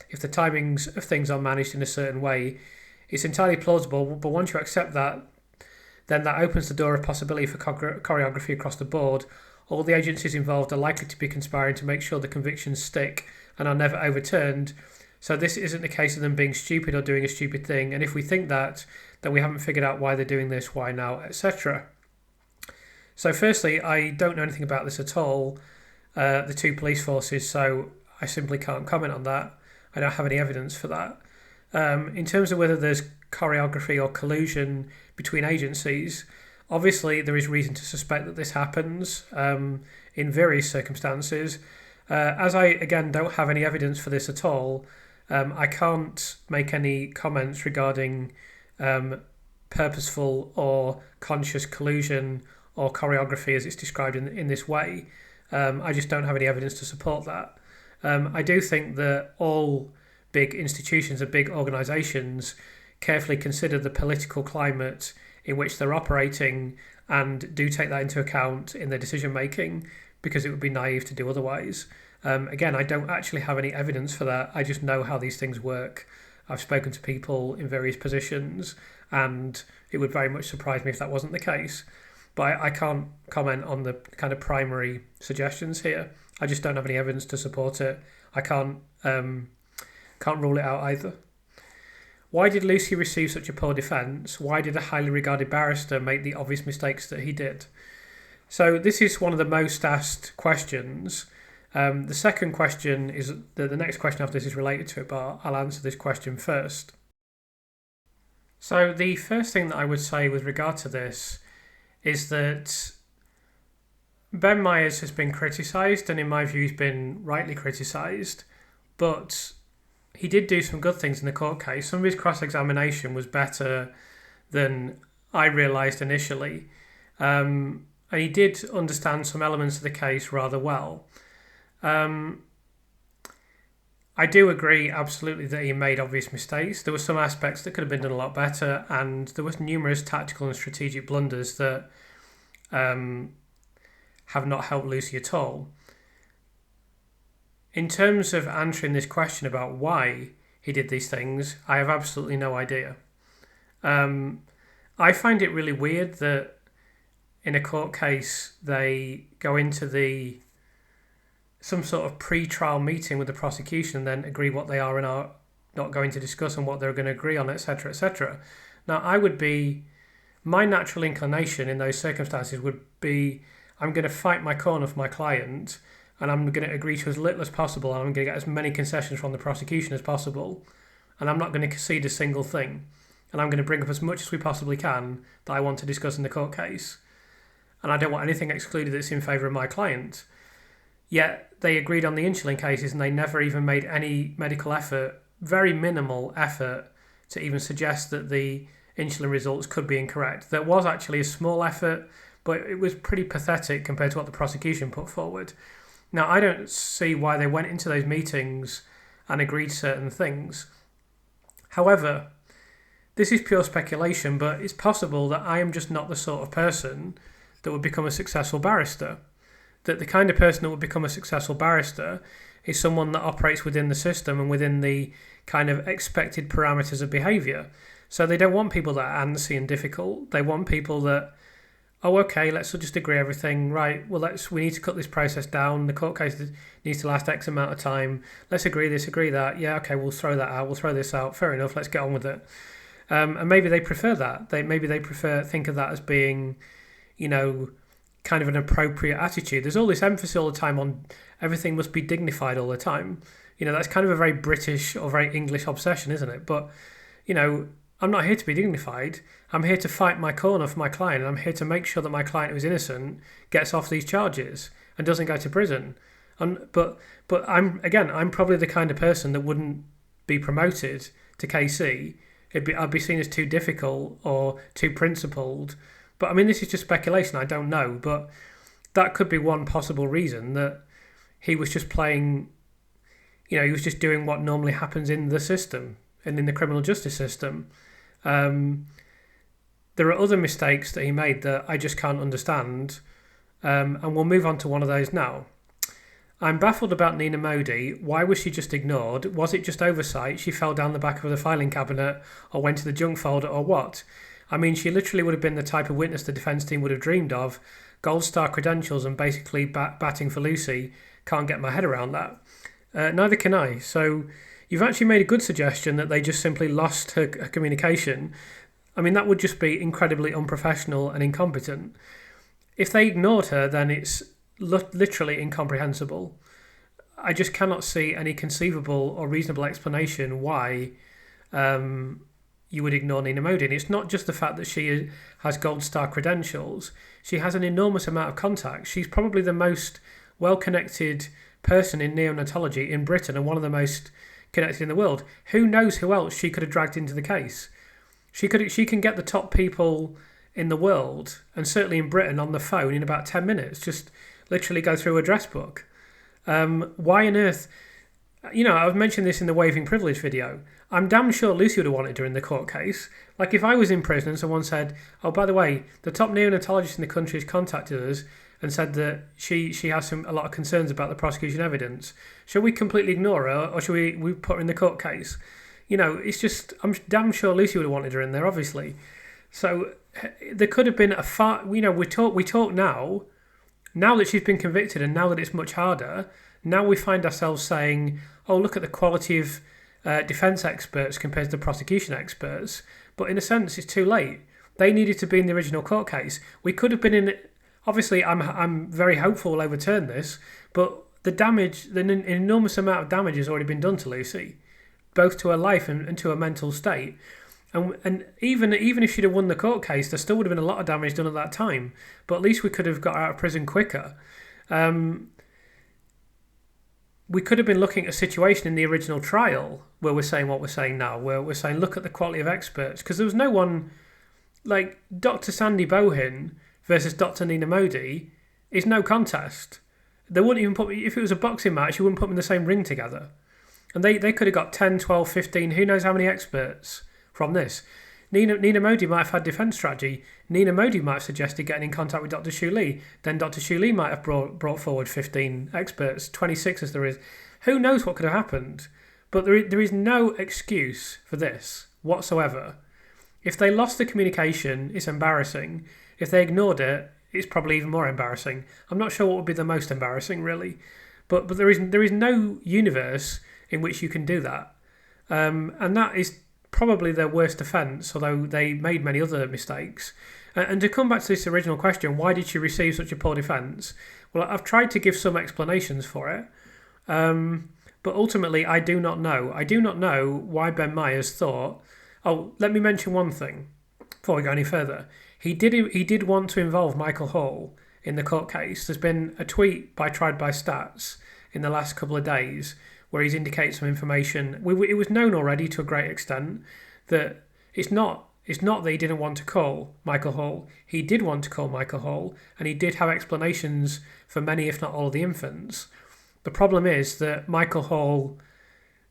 if the timings of things are managed in a certain way. It's entirely plausible, but once you accept that, then that opens the door of possibility for choreography across the board. All the agencies involved are likely to be conspiring to make sure the convictions stick and are never overturned. So this isn't a case of them being stupid or doing a stupid thing. And if we think that, then we haven't figured out why they're doing this, why now, etc. So firstly, I don't know anything about this at all, the two police forces, so I simply can't comment on that. I don't have any evidence for that. In terms of whether there's choreography or collusion between agencies, obviously there is reason to suspect that this happens in various circumstances. As I, again, don't have any evidence for this at all, I can't make any comments regarding purposeful or conscious collusion or choreography as it's described in this way. I just don't have any evidence to support that. I do think that all big institutions and big organisations carefully consider the political climate in which they're operating and do take that into account in their decision making, because it would be naive to do otherwise. Again, I don't actually have any evidence for that. I just know how these things work. I've spoken to people in various positions, and it would very much surprise me if that wasn't the case. But I can't comment on the kind of primary suggestions here. I just don't have any evidence to support it. I can't rule it out either. Why did Lucy receive such a poor defence? Why did a highly regarded barrister make the obvious mistakes that he did? So this is one of the most asked questions. The second question is the next question after this is related to it, but I'll answer this question first. So the first thing that I would say with regard to this is that Ben Myers has been criticised, and in my view he's been rightly criticised, but he did do some good things in the court case. Some of his cross-examination was better than I realised initially, and he did understand some elements of the case rather well. I do agree absolutely that he made obvious mistakes. There were some aspects that could have been done a lot better, and there was numerous tactical and strategic blunders that have not helped Lucy at all. In terms of answering this question about why he did these things, I have absolutely no idea. I find it really weird that in a court case they go into some sort of pre-trial meeting with the prosecution and then agree what they are and are not going to discuss and what they're going to agree on, etc., etc. Now, my natural inclination in those circumstances would be, I'm going to fight my corner for my client, and I'm going to agree to as little as possible, and I'm going to get as many concessions from the prosecution as possible, and I'm not going to concede a single thing, and I'm going to bring up as much as we possibly can that I want to discuss in the court case, and I don't want anything excluded that's in favour of my client. Yet they agreed on the insulin cases, and they never even made any medical effort, very minimal effort, to even suggest that the insulin results could be incorrect. There was actually a small effort, but it was pretty pathetic compared to what the prosecution put forward. Now, I don't see why they went into those meetings and agreed certain things. However, this is pure speculation, but it's possible that I am just not the sort of person that would become a successful barrister. That the kind of person that would become a successful barrister is someone that operates within the system and within the kind of expected parameters of behaviour. So they don't want people that are antsy and difficult. They want people that, oh, okay, let's just agree everything. Right, well, we need to cut this process down. The court case needs to last X amount of time. Let's agree this, agree that. Yeah, okay, we'll throw that out. We'll throw this out. Fair enough, let's get on with it. And maybe they prefer that. Maybe they think of that as being, kind of an appropriate attitude. There's all this emphasis all the time on everything must be dignified all the time. That's kind of a very British or very English obsession, isn't it? But, I'm not here to be dignified. I'm here to fight my corner for my client. And I'm here to make sure that my client who's innocent gets off these charges and doesn't go to prison. But I'm probably the kind of person that wouldn't be promoted to KC I'd be seen as too difficult or too principled. But I mean, this is just speculation. I don't know, but that could be one possible reason, that he was just playing. He was just doing what normally happens in the system and in the criminal justice system. There are other mistakes that he made that I just can't understand, and we'll move on to one of those now. I'm baffled about Neena Modi. Why was she just ignored? Was it just oversight? She fell down the back of the filing cabinet or went to the junk folder, or what? I mean, she literally would have been the type of witness the defence team would have dreamed of. Gold star credentials and basically batting for Lucy. Can't get my head around that. Neither can I. So you've actually made a good suggestion that they just simply lost her communication. I mean, that would just be incredibly unprofessional and incompetent. If they ignored her, then it's literally incomprehensible. I just cannot see any conceivable or reasonable explanation why you would ignore Neena Modi. And it's not just the fact that she has gold star credentials. She has an enormous amount of contacts. She's probably the most well-connected person in neonatology in Britain and one of the most connected in the world. Who knows who else she could have dragged into the case? She can get the top people in the world, and certainly in Britain, on the phone in about 10 minutes. Just literally go through a address book. Why on earth? I've mentioned this in the Waiving privilege video. I'm damn sure Lucy would have wanted her in the court case. Like, if I was in prison and someone said, oh, by the way, the top neonatologist in the country has contacted us and said that she has a lot of concerns about the prosecution evidence. Should we completely ignore her, or should we put her in the court case? It's just, I'm damn sure Lucy would have wanted her in there, obviously. So there could have been we talk now that she's been convicted, and now that it's much harder, now we find ourselves saying, oh, look at the quality of defence experts compared to the prosecution experts. But in a sense, it's too late. They needed to be in the original court case. We could have been in. Obviously, I'm very hopeful we'll overturn this, but the damage, an enormous amount of damage has already been done to Lucy, both to her life and to her mental state. And even if she'd have won the court case, there still would have been a lot of damage done at that time. But at least we could have got her out of prison quicker. We could have been looking at a situation in the original trial where we're saying what we're saying now, where we're saying, look at the quality of experts. Because there was no one, like Dr. Sandy Bohin versus Dr. Neena Modi is no contest. They wouldn't even if it was a boxing match, you wouldn't put them in the same ring together. And they could have got 10, 12, 15, who knows how many experts from this. Neena Modi might have had defence strategy. Neena Modi might have suggested getting in contact with Dr. Shu Lee. Then Dr. Shu Lee might have brought forward 15 experts, 26 as there is. Who knows what could have happened? But there is no excuse for this whatsoever. If they lost the communication, it's embarrassing. If they ignored it, it's probably even more embarrassing. I'm not sure what would be the most embarrassing, really. But there is no universe in which you can do that. And that is probably their worst offence, although they made many other mistakes. And to come back to this original question, why did she receive such a poor defence? Well, I've tried to give some explanations for it, but ultimately I do not know. I do not know why Ben Myers thought, oh, let me mention one thing before we go any further. He did want to involve Michael Hall in the court case. There's been a tweet by Tried by Stats in the last couple of days where he's indicated some information. It was known already to a great extent that it's not that he didn't want to call Michael Hall. He did want to call Michael Hall, and he did have explanations for many, if not all, of the infants. The problem is that Michael Hall,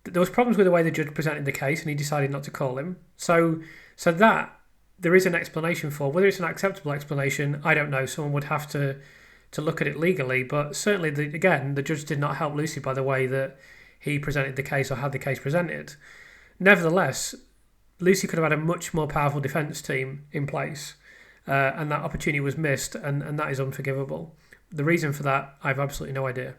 there was problems with the way the judge presented the case, and he decided not to call him. So that there is an explanation for. Whether it's an acceptable explanation, I don't know. Someone would have to look at it legally, but certainly, the judge did not help Lucy by the way that he presented the case or had the case presented. Nevertheless, Lucy could have had a much more powerful defence team in place, and that opportunity was missed, and that is unforgivable. The reason for that, I have absolutely no idea.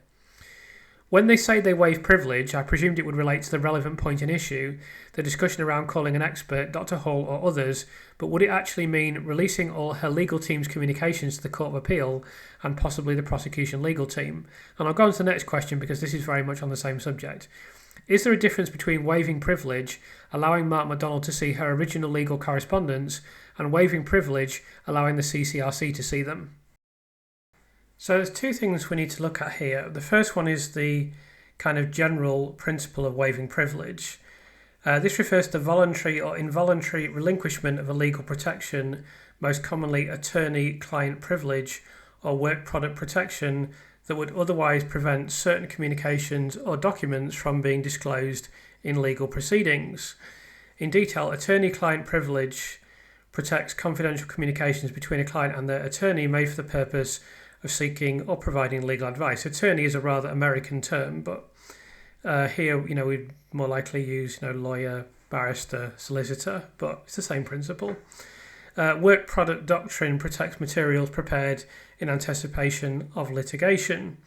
When they say they waive privilege, I presumed it would relate to the relevant point in issue, the discussion around calling an expert, Dr. Hall or others, but would it actually mean releasing all her legal team's communications to the Court of Appeal and possibly the prosecution legal team? And I'll go on to the next question because this is very much on the same subject. Is there a difference between waiving privilege, allowing Mark MacDonald to see her original legal correspondence, and waiving privilege, allowing the CCRC to see them? So there's two things we need to look at here. The first one is the kind of general principle of waiving privilege. This refers to voluntary or involuntary relinquishment of a legal protection, most commonly attorney-client privilege or work product protection, that would otherwise prevent certain communications or documents from being disclosed in legal proceedings. In detail, attorney-client privilege protects confidential communications between a client and their attorney made for the purpose of seeking or providing legal advice. Attorney is a rather American term, but here, we'd more likely use, lawyer, barrister, solicitor, but it's the same principle. Work product doctrine protects materials prepared in anticipation of litigation.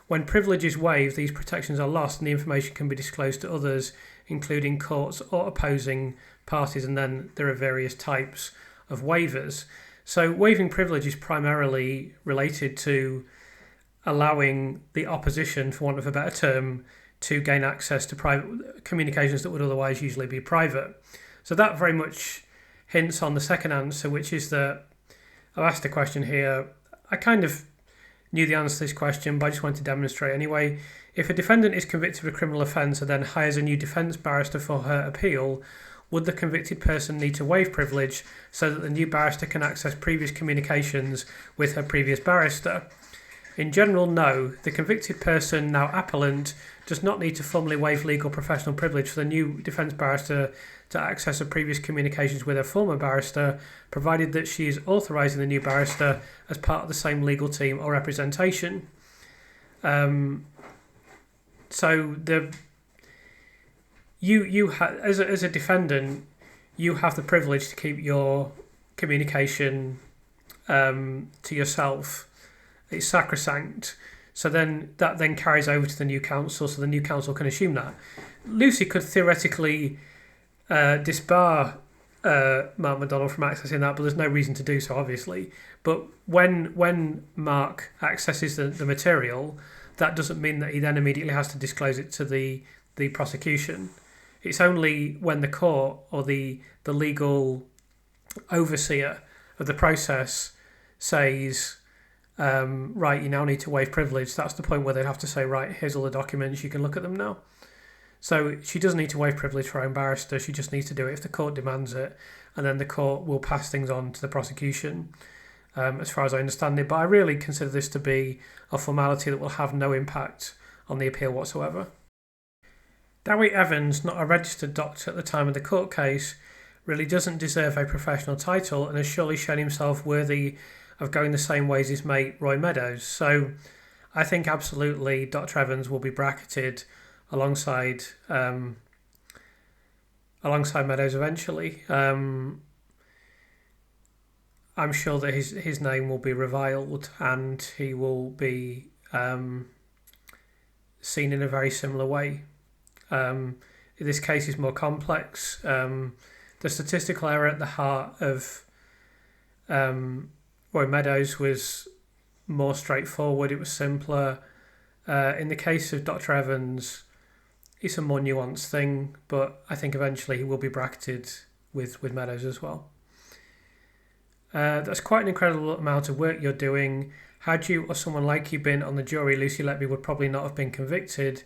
When privilege is waived, these protections are lost and the information can be disclosed to others, including courts or opposing parties, and then there are various types of waivers. So waiving privilege is primarily related to allowing the opposition, for want of a better term, to gain access to private communications that would otherwise usually be private. So that very much hints on the second answer, which is that I've asked a question here. I kind of knew the answer to this question, but I just wanted to demonstrate anyway. If a defendant is convicted of a criminal offence and then hires a new defence barrister for her appeal, would the convicted person need to waive privilege so that the new barrister can access previous communications with her previous barrister? In general, no. The convicted person, now appellant, does not need to formally waive legal professional privilege for the new defence barrister to access her previous communications with her former barrister, provided that she is authorising the new barrister as part of the same legal team or representation. So as a defendant, you have the privilege to keep your communication to yourself. It's sacrosanct. So then that carries over to the new counsel, so the new counsel can assume that. Lucy could theoretically disbar Mark McDonald from accessing that, but there's no reason to do so, obviously. But when Mark accesses the material, that doesn't mean that he then immediately has to disclose it to the prosecution. It's only when the court or the legal overseer of the process says, right, you now need to waive privilege, that's the point where they'd have to say, right, here's all the documents, you can look at them now. So she doesn't need to waive privilege for her own barrister, she just needs to do it if the court demands it, and then the court will pass things on to the prosecution, as far as I understand it. But I really consider this to be a formality that will have no impact on the appeal whatsoever. Dewi Evans, not a registered doctor at the time of the court case, really doesn't deserve a professional title and has surely shown himself worthy of going the same way as his mate Roy Meadows. So I think absolutely Dr. Evans will be bracketed alongside Meadows eventually. I'm sure that his name will be reviled and he will be seen in a very similar way. This case is more complex. The statistical error at the heart of Roy Meadows was more straightforward, it was simpler. In the case of Dr. Evans, it's a more nuanced thing, but I think eventually he will be bracketed with Meadows as well. That's quite an incredible amount of work you're doing. Had you or someone like you been on the jury, Lucy Letby would probably not have been convicted,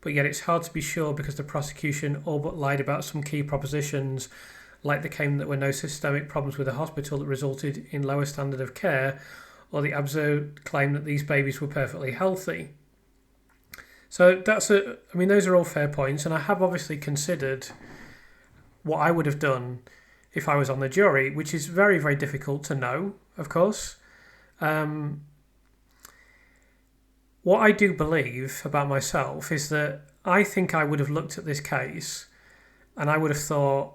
but yet it's hard to be sure because the prosecution all but lied about some key propositions, like the claim that there were no systemic problems with the hospital that resulted in lower standard of care, or the absurd claim that these babies were perfectly healthy. So those are all fair points, and I have obviously considered what I would have done if I was on the jury, which is very, very difficult to know, of course. What I do believe about myself is that I think I would have looked at this case and I would have thought,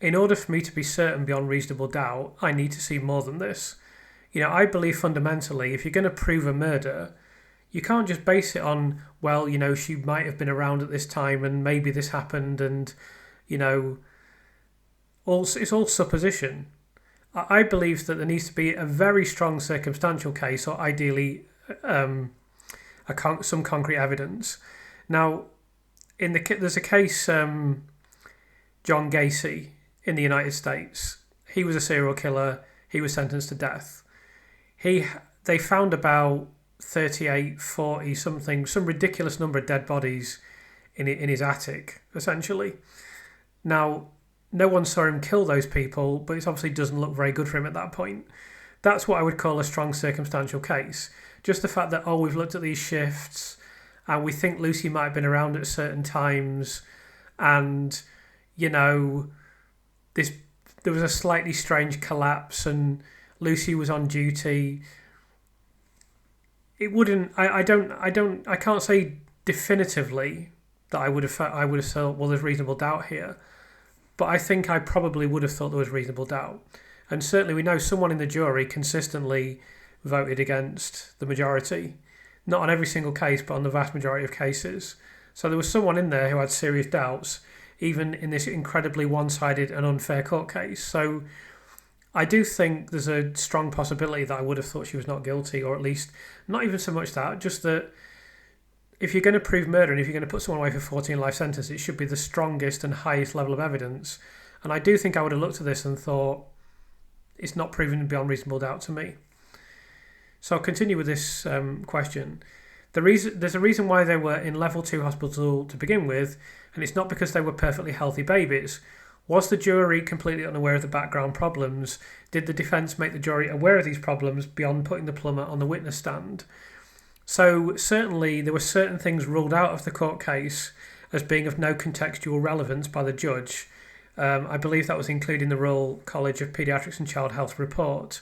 in order for me to be certain beyond reasonable doubt, I need to see more than this. I believe fundamentally, if you're going to prove a murder, you can't just base it on, well, she might have been around at this time and maybe this happened and, it's all supposition. I believe that there needs to be a very strong circumstantial case, or ideally some concrete evidence. Now, there's a case, John Gacy in the United States. He was a serial killer. He was sentenced to death. They found about 38, 40 something, some ridiculous number of dead bodies in his attic, essentially. Now, no one saw him kill those people, but it obviously doesn't look very good for him at that point. That's what I would call a strong circumstantial case. Just the fact that, oh, we've looked at these shifts and we think Lucy might have been around at certain times, and, you know, there was a slightly strange collapse and Lucy was on duty. It wouldn't. I can't say definitively that I would have thought, well, there's reasonable doubt here, but I think I probably would have thought there was reasonable doubt. And certainly we know someone in the jury consistently voted against the majority. Not on every single case, but on the vast majority of cases. So there was someone in there who had serious doubts, even in this incredibly one-sided and unfair court case. So I do think there's a strong possibility that I would have thought she was not guilty, or at least not even so much that, just that if you're going to prove murder and if you're going to put someone away for 14 life sentence, it should be the strongest and highest level of evidence. And I do think I would have looked at this and thought, it's not proven beyond reasonable doubt to me. So I'll continue with this question. There's a reason why they were in level 2 hospital to begin with, and it's not because they were perfectly healthy babies. Was the jury completely unaware of the background problems? Did the defence make the jury aware of these problems beyond putting the plumber on the witness stand? So certainly there were certain things ruled out of the court case as being of no contextual relevance by the judge. I believe that was included in the Royal College of Paediatrics and Child Health report.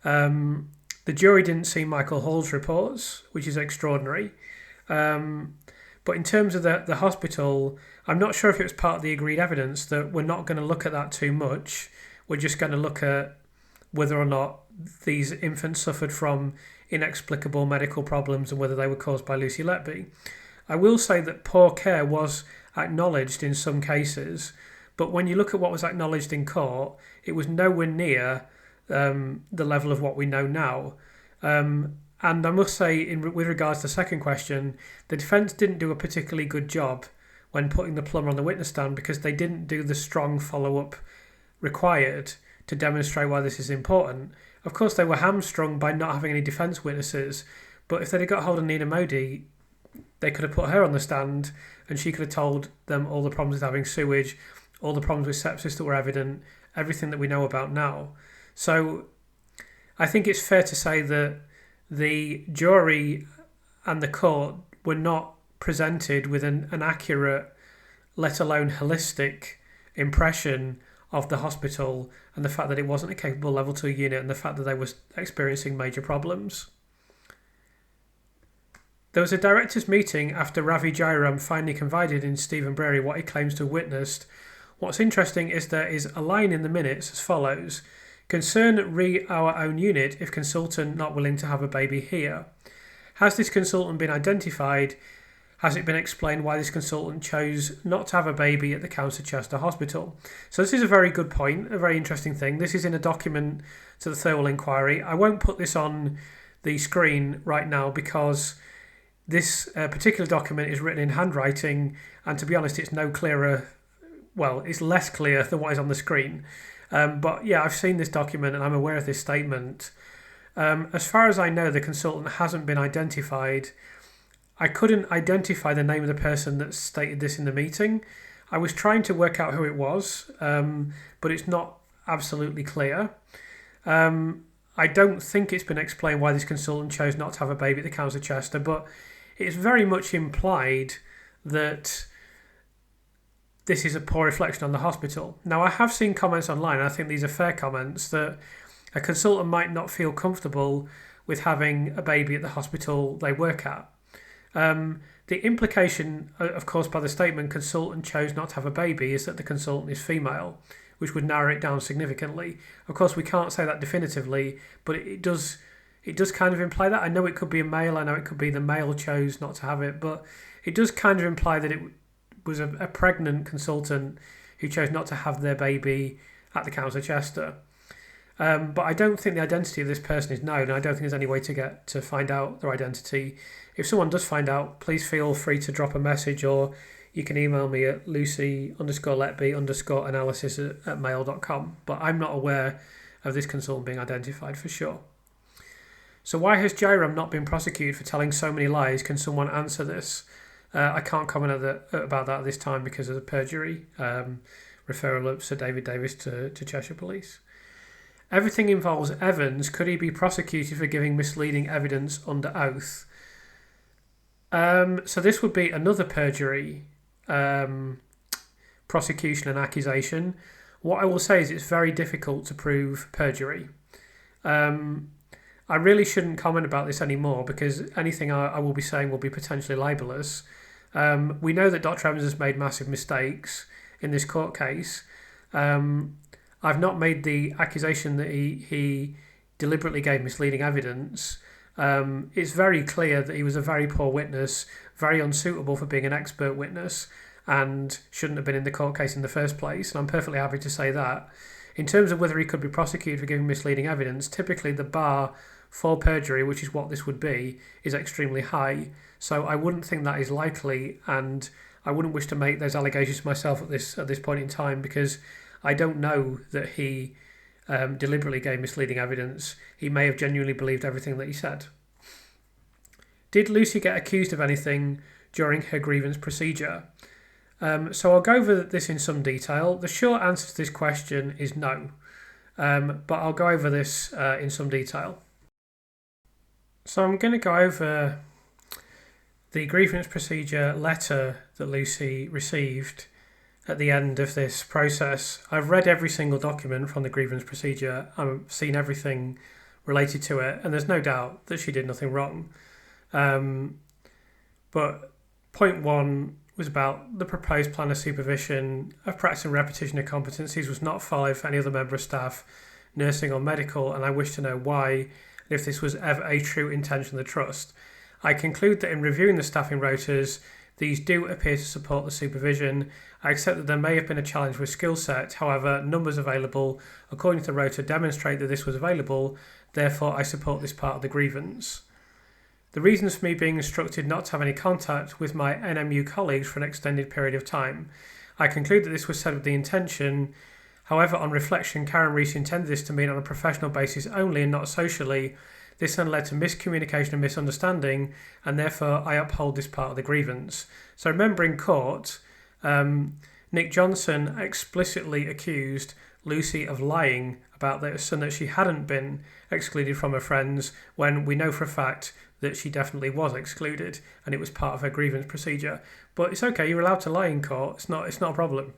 The jury didn't see Michael Hall's reports, which is extraordinary. But in terms of the hospital, I'm not sure if it was part of the agreed evidence that we're not going to look at that too much. We're just going to look at whether or not these infants suffered from inexplicable medical problems and whether they were caused by Lucy Letby. I will say that poor care was acknowledged in some cases, but when you look at what was acknowledged in court, it was nowhere near the level of what we know now. And I must say, with regards to the second question, the defence didn't do a particularly good job when putting the plumber on the witness stand because they didn't do the strong follow-up required to demonstrate why this is important. Of course, they were hamstrung by not having any defence witnesses, but if they'd have got hold of Neena Modi, they could have put her on the stand and she could have told them all the problems with having sewage, all the problems with sepsis that were evident, everything that we know about now. So I think it's fair to say that the jury and the court were not presented with an accurate, let alone holistic, impression of the hospital and the fact that it wasn't a capable level 2 unit and the fact that they were experiencing major problems. There was a directors' meeting after Ravi Jayaram finally confided in Stephen Brearey what he claims to have witnessed. What's interesting is there is a line in the minutes as follows: "Concern re our own unit if consultant not willing to have a baby here. Has this consultant been identified? Has it been explained why this consultant chose not to have a baby at the Council Chester Hospital?" So this is a very good point, a very interesting thing. This is in a document to the Thirlwall inquiry. I won't put this on the screen right now because this particular document is written in handwriting, and to be honest, it's no clearer. Well, it's less clear than what is on the screen. But yeah, I've seen this document and I'm aware of this statement. As far as I know, the consultant hasn't been identified. I couldn't identify the name of the person that stated this in the meeting. I was trying to work out who it was, but it's not absolutely clear. I don't think it's been explained why this consultant chose not to have a baby at the Council of Chester, but it's very much implied that this is a poor reflection on the hospital. Now, I have seen comments online, and I think these are fair comments, that a consultant might not feel comfortable with having a baby at the hospital they work at. The implication, of course, by the statement "consultant chose not to have a baby" is that the consultant is female, which would narrow it down significantly. Of course, we can't say that definitively, but it does kind of imply that. I know it could be a male, I know it could be the male chose not to have it, but it does kind of imply that it was a pregnant consultant who chose not to have their baby at the Council of Chester. But I don't think the identity of this person is known, and I don't think there's any way to find out their identity. If someone does find out, please feel free to drop a message, or you can email me at lucy_letby_analysis@mail.com. But I'm not aware of this consultant being identified for sure. So why has Jayaram not been prosecuted for telling so many lies? Can someone answer this? I can't comment about that at this time because of the perjury. referral of Sir David Davis to Cheshire Police. Everything involves Evans. Could he be prosecuted for giving misleading evidence under oath? So this would be another perjury prosecution and accusation. What I will say is it's very difficult to prove perjury. I really shouldn't comment about this anymore because anything I will be saying will be potentially libelous. We know that Dr. Evans has made massive mistakes in this court case. I've not made the accusation that he deliberately gave misleading evidence. It's very clear that he was a very poor witness, very unsuitable for being an expert witness, and shouldn't have been in the court case in the first place. And I'm perfectly happy to say that. In terms of whether he could be prosecuted for giving misleading evidence, typically the bar for perjury, which is what this would be, is extremely high. So I wouldn't think that is likely, and I wouldn't wish to make those allegations myself at this point in time, because I don't know that he deliberately gave misleading evidence. He may have genuinely believed everything that he said. Did Lucy get accused of anything during her grievance procedure? So I'll go over this in some detail. The short answer to this question is no, but I'll go over this in some detail. So I'm going to go over the grievance procedure letter that Lucy received at the end of this process. I've read every single document from the grievance procedure. I've seen everything related to it, and there's no doubt that she did nothing wrong. But point one was about the proposed plan of supervision of practice and repetition of competencies was not followed for any other member of staff, nursing or medical, and I wish to know why, and if this was ever a true intention of the trust. I conclude that in reviewing the staffing rotas, these do appear to support the supervision. I accept that there may have been a challenge with skill set. However, numbers available according to the rota demonstrate that this was available. Therefore, I support this part of the grievance. The reasons for me being instructed not to have any contact with my NMU colleagues for an extended period of time. I conclude that this was said with the intention. However, on reflection, Karen Rees intended this to mean on a professional basis only and not socially. This then led to miscommunication and misunderstanding, and therefore I uphold this part of the grievance. So remember in court, Nick Johnson explicitly accused Lucy of lying about this and that she hadn't been excluded from her friends, when we know for a fact that she definitely was excluded and it was part of her grievance procedure. But it's okay, you're allowed to lie in court, it's not a problem.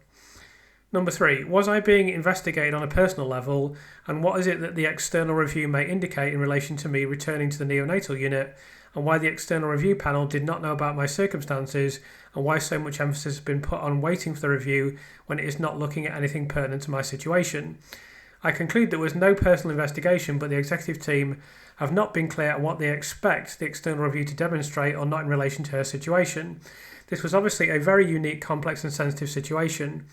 Number 3, was I being investigated on a personal level, and what is it that the external review may indicate in relation to me returning to the neonatal unit, and why the external review panel did not know about my circumstances, and why so much emphasis has been put on waiting for the review when it is not looking at anything pertinent to my situation. I conclude there was no personal investigation, but the executive team have not been clear on what they expect the external review to demonstrate or not in relation to her situation. This was obviously a very unique, complex and sensitive situation.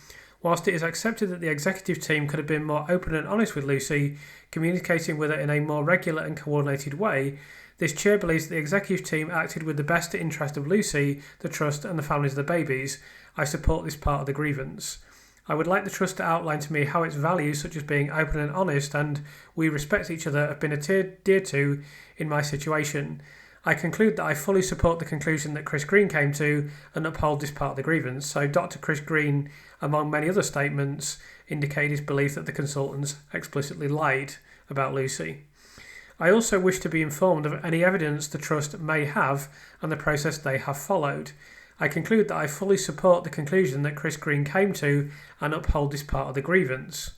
Whilst it is accepted that the executive team could have been more open and honest with Lucy, communicating with her in a more regular and coordinated way, this chair believes that the executive team acted with the best interest of Lucy, the trust and the families of the babies. I support this part of the grievance. I would like the trust to outline to me how its values, such as being open and honest and we respect each other, have been adhered to in my situation. I conclude that I fully support the conclusion that Chris Green came to and uphold this part of the grievance. So Dr. Chris Green, among many other statements, indicated his belief that the consultants explicitly lied about Lucy. I also wish to be informed of any evidence the trust may have and the process they have followed. I conclude that I fully support the conclusion that Chris Green came to and uphold this part of the grievance.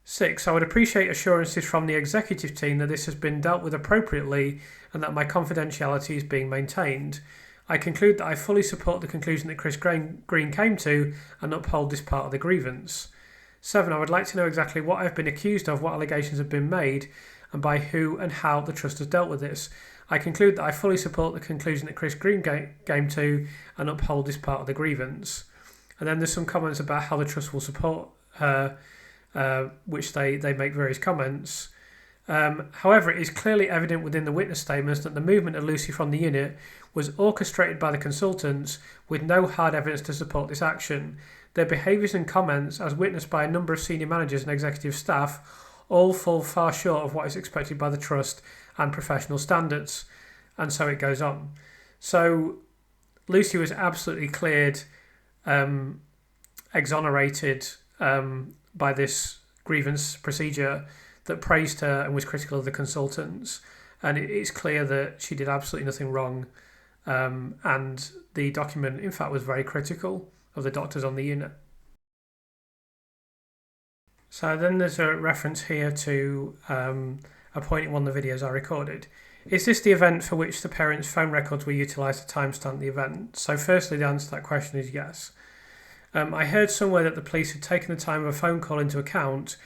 6. I would appreciate assurances from the executive team that this has been dealt with appropriately and that my confidentiality is being maintained. I conclude that I fully support the conclusion that Chris Green came to and uphold this part of the grievance. 7. I would like to know exactly what I have been accused of, what allegations have been made, and by who and how the trust has dealt with this. I conclude that I fully support the conclusion that Chris Green came to and uphold this part of the grievance. And then there's some comments about how the trust will support her, which they make various comments. However, it is clearly evident within the witness statements that the movement of Lucy from the unit was orchestrated by the consultants with no hard evidence to support this action. Their behaviours and comments, as witnessed by a number of senior managers and executive staff, all fall far short of what is expected by the trust and professional standards. And so it goes on. So Lucy was absolutely cleared exonerated by this grievance procedure that praised her and was critical of the consultants. And it's clear that she did absolutely nothing wrong. And the document, in fact, was very critical of the doctors on the unit. So then there's a reference here to a point in one of the videos I recorded. Is this the event for which the parents' phone records were utilised to timestamp the event? So firstly, the answer to that question is yes. I heard somewhere that the police had taken the time of a phone call into account,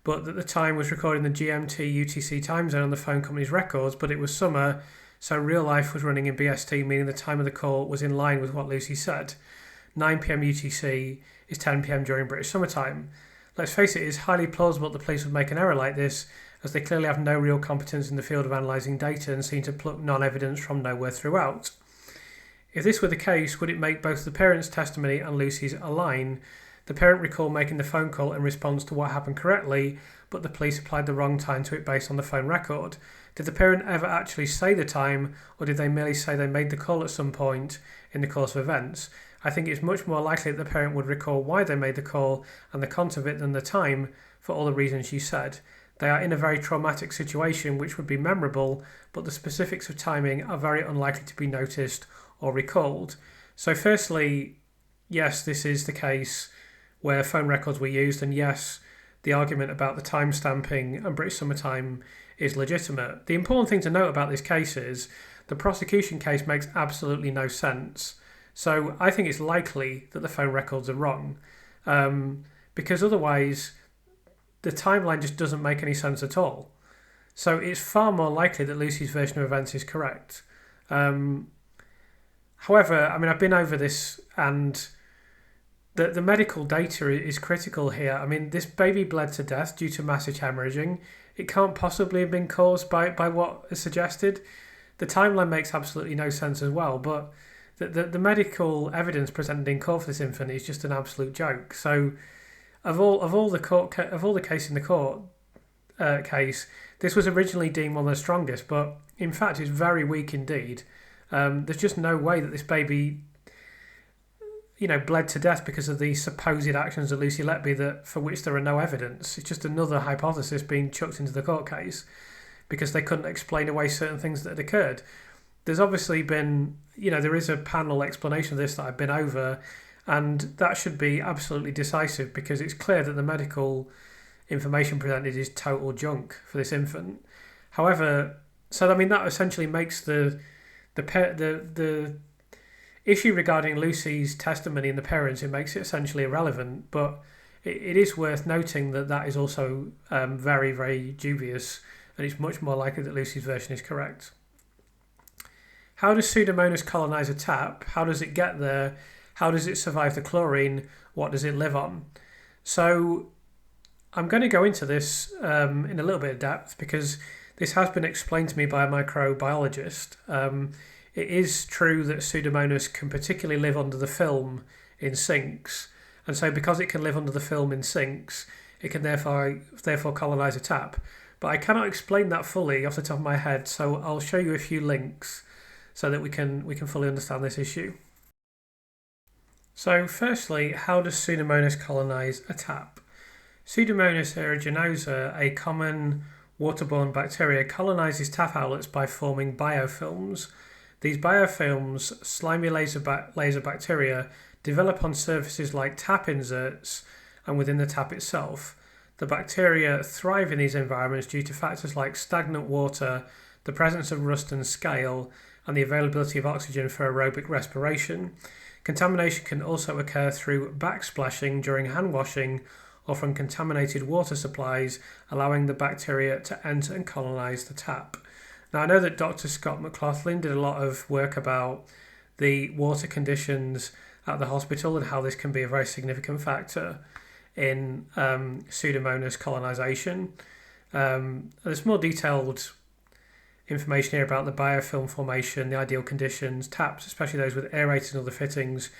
but that the time was recorded in the GMT UTC time zone on the phone company's records, but it was summer, so real life was running in BST, meaning the time of the call was in line with what Lucy said. 9 PM UTC is 10 PM during British summertime. Let's face it, it is highly plausible that the police would make an error like this, as they clearly have no real competence in the field of analysing data and seem to pluck non-evidence from nowhere throughout. If this were the case, would it make both the parents' testimony and Lucy's align? The parent recalled making the phone call in response to what happened correctly, but the police applied the wrong time to it based on the phone record. Did the parent ever actually say the time, or did they merely say they made the call at some point in the course of events? I think it's much more likely that the parent would recall why they made the call and the content of it than the time, for all the reasons you said. They are in a very traumatic situation which would be memorable, but the specifics of timing are very unlikely to be noticed or recalled. So firstly, yes, this is the case where phone records were used, and yes, the argument about the time stamping and British summertime is legitimate. The important thing to note about this case is the prosecution case makes absolutely no sense. So I think it's likely that the phone records are wrong, because otherwise the timeline just doesn't make any sense at all. So it's far more likely that Lucy's version of events is correct. However, I mean, I've been over this, and the medical data is critical here. I mean, this baby bled to death due to massive hemorrhaging. It can't possibly have been caused by what is suggested. The timeline makes absolutely no sense as well, but the medical evidence presented in court for this infant is just an absolute joke. So of all the case in the court case, this was originally deemed one of the strongest, but in fact it's very weak indeed. There's just no way that this baby, bled to death because of the supposed actions of Lucy Letby for which there are no evidence. It's just another hypothesis being chucked into the court case because they couldn't explain away certain things that had occurred. There's obviously been, there is a panel explanation of this that I've been over, and that should be absolutely decisive because it's clear that the medical information presented is total junk for this infant. However, that essentially makes the issue regarding Lucy's testimony and the parents, it makes it essentially irrelevant, but it is worth noting that is also very, very dubious, and it's much more likely that Lucy's version is correct. How does Pseudomonas colonise a tap? How does it get there? How does it survive the chlorine? What does it live on? So I'm going to go into this in a little bit of depth because this has been explained to me by a microbiologist. It is true that Pseudomonas can particularly live under the film in sinks, and so because it can live under the film in sinks, it can therefore colonise a tap. But I cannot explain that fully off the top of my head, so I'll show you a few links so that we can fully understand this issue. So firstly, how does Pseudomonas colonise a tap? Pseudomonas aeruginosa, a common waterborne bacteria, colonises tap outlets by forming biofilms. These biofilms, slimy layers of bacteria, develop on surfaces like tap inserts and within the tap itself. The bacteria thrive in these environments due to factors like stagnant water, the presence of rust and scale, and the availability of oxygen for aerobic respiration. Contamination can also occur through backsplashing during hand washing or from contaminated water supplies, allowing the bacteria to enter and colonise the tap. Now, I know that Dr. Scott McLaughlin did a lot of work about the water conditions at the hospital and how this can be a very significant factor in Pseudomonas colonisation. There's more detailed information here about the biofilm formation, the ideal conditions. Taps, especially those with aerated and other fittings,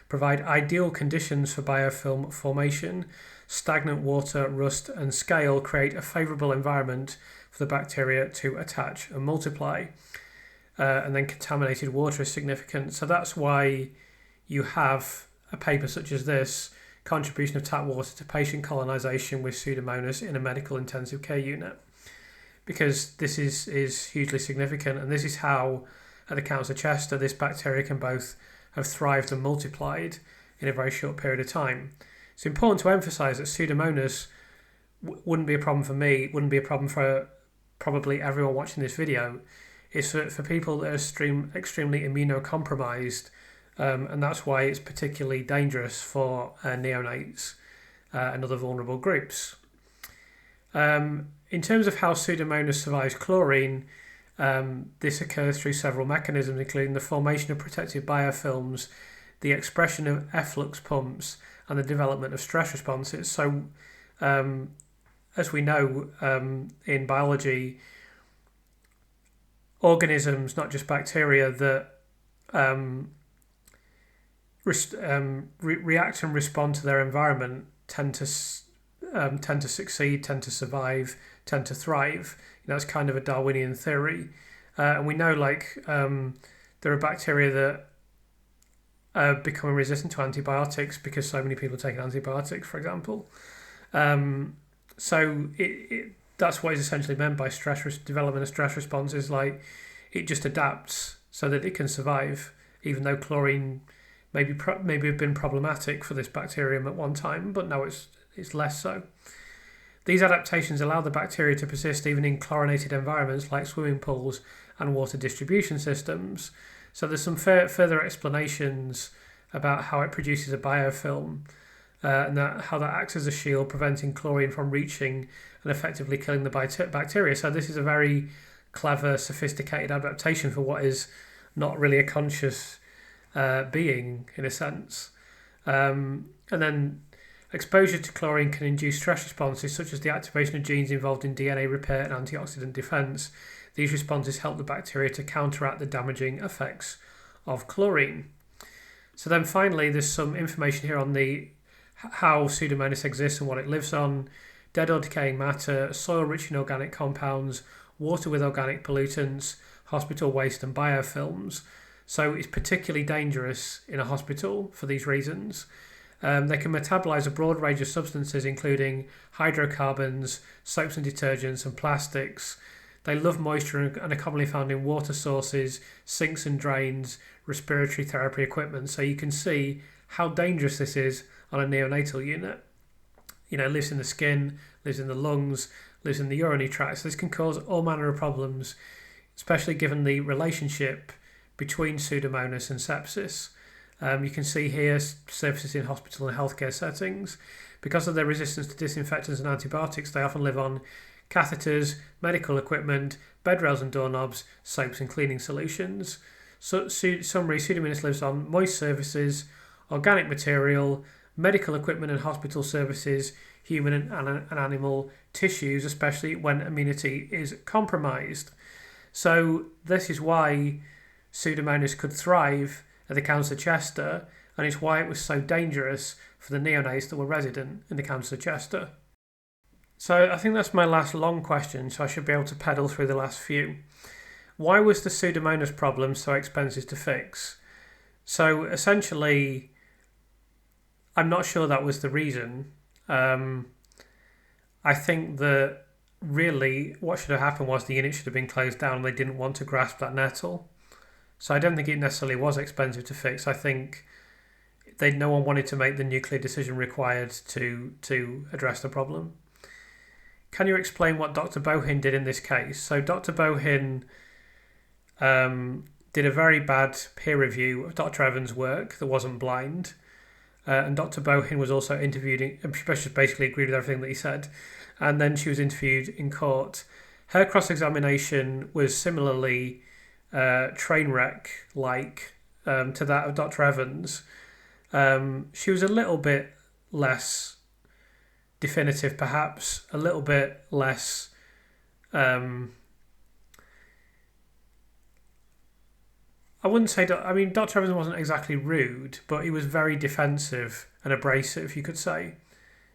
provide ideal conditions for biofilm formation. Stagnant water, rust and scale create a favourable environment for the bacteria to attach and multiply. And then contaminated water is significant. So that's why you have a paper such as this contribution of tap water to patient colonisation with Pseudomonas in a medical intensive care unit, because this is hugely significant, and this is how, at the Council of Chester, this bacteria can both have thrived and multiplied in a very short period of time. It's important to emphasise that Pseudomonas wouldn't be a problem for me, wouldn't be a problem for probably everyone watching this video. It's for people that are extremely immunocompromised, and that's why it's particularly dangerous for neonates and other vulnerable groups. In terms of how Pseudomonas survives chlorine, this occurs through several mechanisms, including the formation of protective biofilms, the expression of efflux pumps, and the development of stress responses. So, as we know in biology, organisms, not just bacteria, that react and respond to their environment tend to succeed, tend to survive, tend to thrive. That's kind of a Darwinian theory, and we know there are bacteria that are becoming resistant to antibiotics because so many people are taking antibiotics, for example. So that's what is essentially meant by development of stress responses. Like, it just adapts so that it can survive, even though chlorine maybe have been problematic for this bacterium at one time, but now it's less so. These adaptations allow the bacteria to persist even in chlorinated environments like swimming pools and water distribution systems. So there's some further explanations about how it produces a biofilm, and how that acts as a shield, preventing chlorine from reaching and effectively killing the bacteria. So this is a very clever, sophisticated adaptation for what is not really a conscious being, in a sense. And then exposure to chlorine can induce stress responses, such as the activation of genes involved in DNA repair and antioxidant defense. These responses help the bacteria to counteract the damaging effects of chlorine. So then finally, there's some information here on how Pseudomonas exists and what it lives on: dead or decaying matter, soil rich in organic compounds, water with organic pollutants, hospital waste and biofilms. So it's particularly dangerous in a hospital for these reasons. They can metabolize a broad range of substances, including hydrocarbons, soaps and detergents, and plastics. They love moisture and are commonly found in water sources, sinks and drains, respiratory therapy equipment. So you can see how dangerous this is on a neonatal unit. It lives in the skin, lives in the lungs, lives in the urinary tract. So this can cause all manner of problems, especially given the relationship between Pseudomonas and sepsis. You can see here services in hospital and healthcare settings. Because of their resistance to disinfectants and antibiotics, they often live on catheters, medical equipment, bed rails and doorknobs, soaps and cleaning solutions. So, summary: Pseudomonas lives on moist surfaces, organic material, medical equipment and hospital services, human and animal tissues, especially when immunity is compromised. So this is why Pseudomonas could thrive at the Council of Chester, and it's why it was so dangerous for the neonates that were resident in the Council of Chester. So I think that's my last long question, so I should be able to pedal through the last few. Why was the Pseudomonas problem so expensive to fix? So essentially, I'm not sure that was the reason. I think that really what should have happened was the unit should have been closed down, and they didn't want to grasp that nettle. So I don't think it necessarily was expensive to fix. I think no one wanted to make the nuclear decision required to address the problem. Can you explain what Dr. Bohin did in this case? So Dr. Bohin did a very bad peer review of Dr. Evans' work that wasn't blind. And Dr. Bohin was also interviewed, and she basically agreed with everything that he said. And then she was interviewed in court. Her cross-examination was similarly train wreck-like to that of Dr. Evans. She was a little bit less definitive, perhaps, a little bit less I wouldn't say Dr. Evans wasn't exactly rude, but he was very defensive and abrasive, you could say.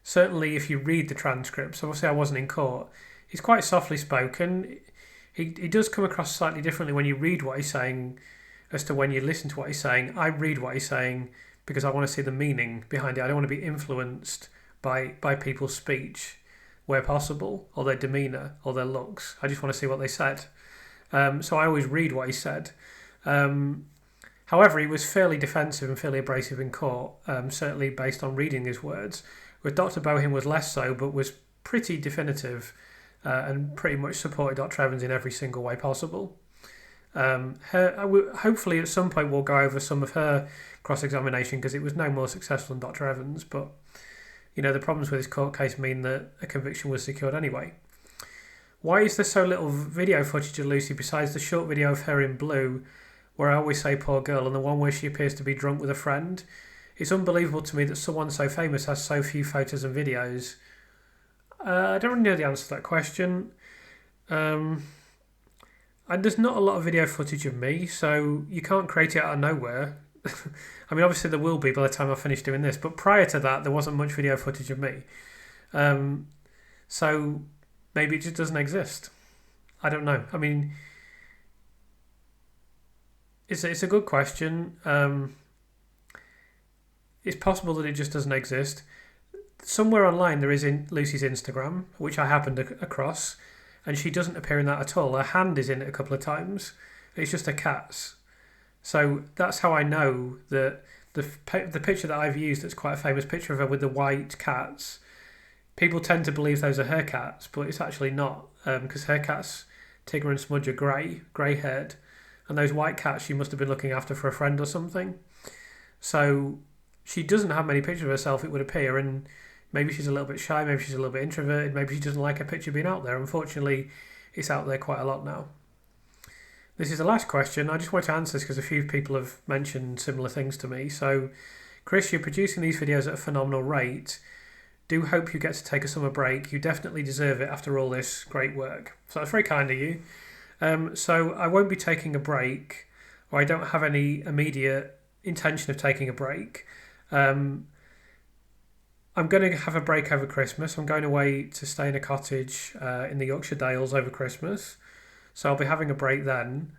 Certainly if you read the transcripts, obviously I wasn't in court, he's quite softly spoken. He does come across slightly differently when you read what he's saying as to when you listen to what he's saying. I read what he's saying because I want to see the meaning behind it. I don't want to be influenced by people's speech where possible, or their demeanour, or their looks. I just want to see what they said. So I always read what he said. However, he was fairly defensive and fairly abrasive in court, certainly based on reading his words, where Dr. Bohin was less so, but was pretty definitive and pretty much supported Dr. Evans in every single way possible. Hopefully at some point we'll go over some of her cross-examination, because it was no more successful than Dr. Evans, but the problems with his court case mean that a conviction was secured anyway. Why is there so little video footage of Lucy besides the short video of her in blue, where I always say poor girl, and the one where she appears to be drunk with a friend? It's unbelievable to me that someone so famous has so few photos and videos. I don't really know the answer to that question. And there's not a lot of video footage of me, so you can't create it out of nowhere. I mean, obviously there will be by the time I finish doing this, but prior to that, there wasn't much video footage of me. So maybe it just doesn't exist. I don't know. I mean, it's a good question. It's possible that it just doesn't exist. Somewhere online there is Lucy's Instagram, which I happened across, and she doesn't appear in that at all. Her hand is in it a couple of times. It's just a cat's. So that's how I know that the picture that I've used, that's quite a famous picture of her with the white cats, people tend to believe those are her cats, but it's actually not, because her cats, Tigger and Smudge, are grey-haired, and those white cats she must have been looking after for a friend or something. So she doesn't have many pictures of herself, it would appear, and maybe she's a little bit shy, maybe she's a little bit introverted, maybe she doesn't like her picture being out there. Unfortunately, it's out there quite a lot now. This is the last question. I just want to answer this because a few people have mentioned similar things to me. So, Chris, you're producing these videos at a phenomenal rate. Do hope you get to take a summer break. You definitely deserve it after all this great work. So that's very kind of you. So I won't be taking a break, or I don't have any immediate intention of taking a break. I'm going to have a break over Christmas. I'm going away to stay in a cottage in the Yorkshire Dales over Christmas. So I'll be having a break then.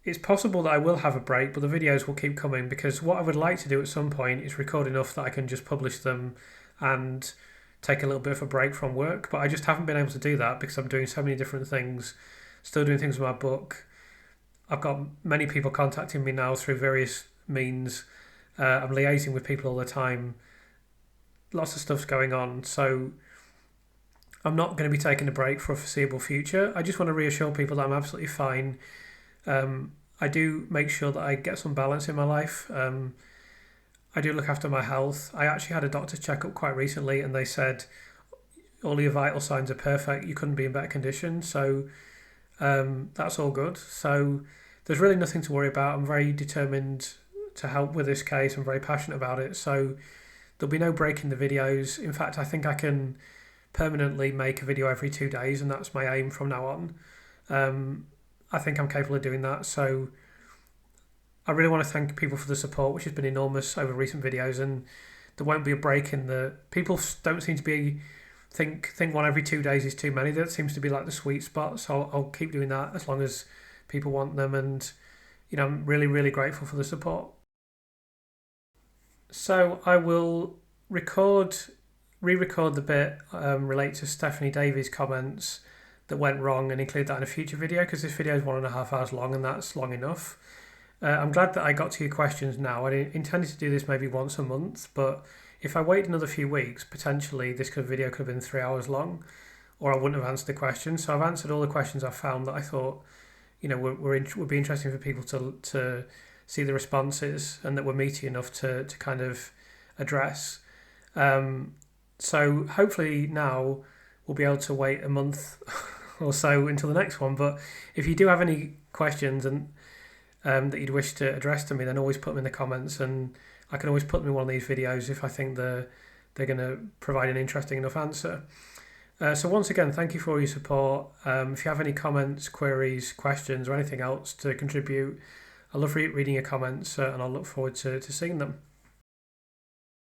It's possible that I will have a break, but the videos will keep coming, because what I would like to do at some point is record enough that I can just publish them and take a little bit of a break from work. But I just haven't been able to do that because I'm doing so many different things, still doing things with my book. I've got many people contacting me now through various means. I'm liaising with people all the time. Lots of stuff's going on. So I'm not going to be taking a break for a foreseeable future. I just want to reassure people that I'm absolutely fine. I do make sure that I get some balance in my life. I do look after my health. I actually had a doctor's checkup quite recently, and they said all your vital signs are perfect. You couldn't be in better condition. So that's all good. So there's really nothing to worry about. I'm very determined to help with this case. I'm very passionate about it. So there'll be no break in the videos. In fact, I think I can permanently make a video every 2 days, and that's my aim from now on. I think I'm capable of doing that. So I really want to thank people for the support, which has been enormous over recent videos, and there won't be a break in the... People don't seem to be... think one every 2 days is too many. That seems to be like the sweet spot. So I'll keep doing that as long as people want them, and I'm really, really grateful for the support. So I will re-record the bit relate to Stephanie Davies' comments that went wrong, and include that in a future video, because this video is 1.5 hours long, and that's long enough. I'm glad that I got to your questions now. I intended to do this maybe once a month, but if I wait another few weeks, potentially this video could have been 3 hours long, or I wouldn't have answered the questions. So I've answered all the questions I've found that I thought would be interesting for people to see the responses, and that were meaty enough to kind of address. So hopefully now we'll be able to wait a month or so until the next one. But if you do have any questions and that you'd wish to address to me, then always put them in the comments, and I can always put them in one of these videos if I think they're going to provide an interesting enough answer. So once again, thank you for all your support. If you have any comments, queries, questions, or anything else to contribute, I love reading your comments, and I'll look forward to seeing them.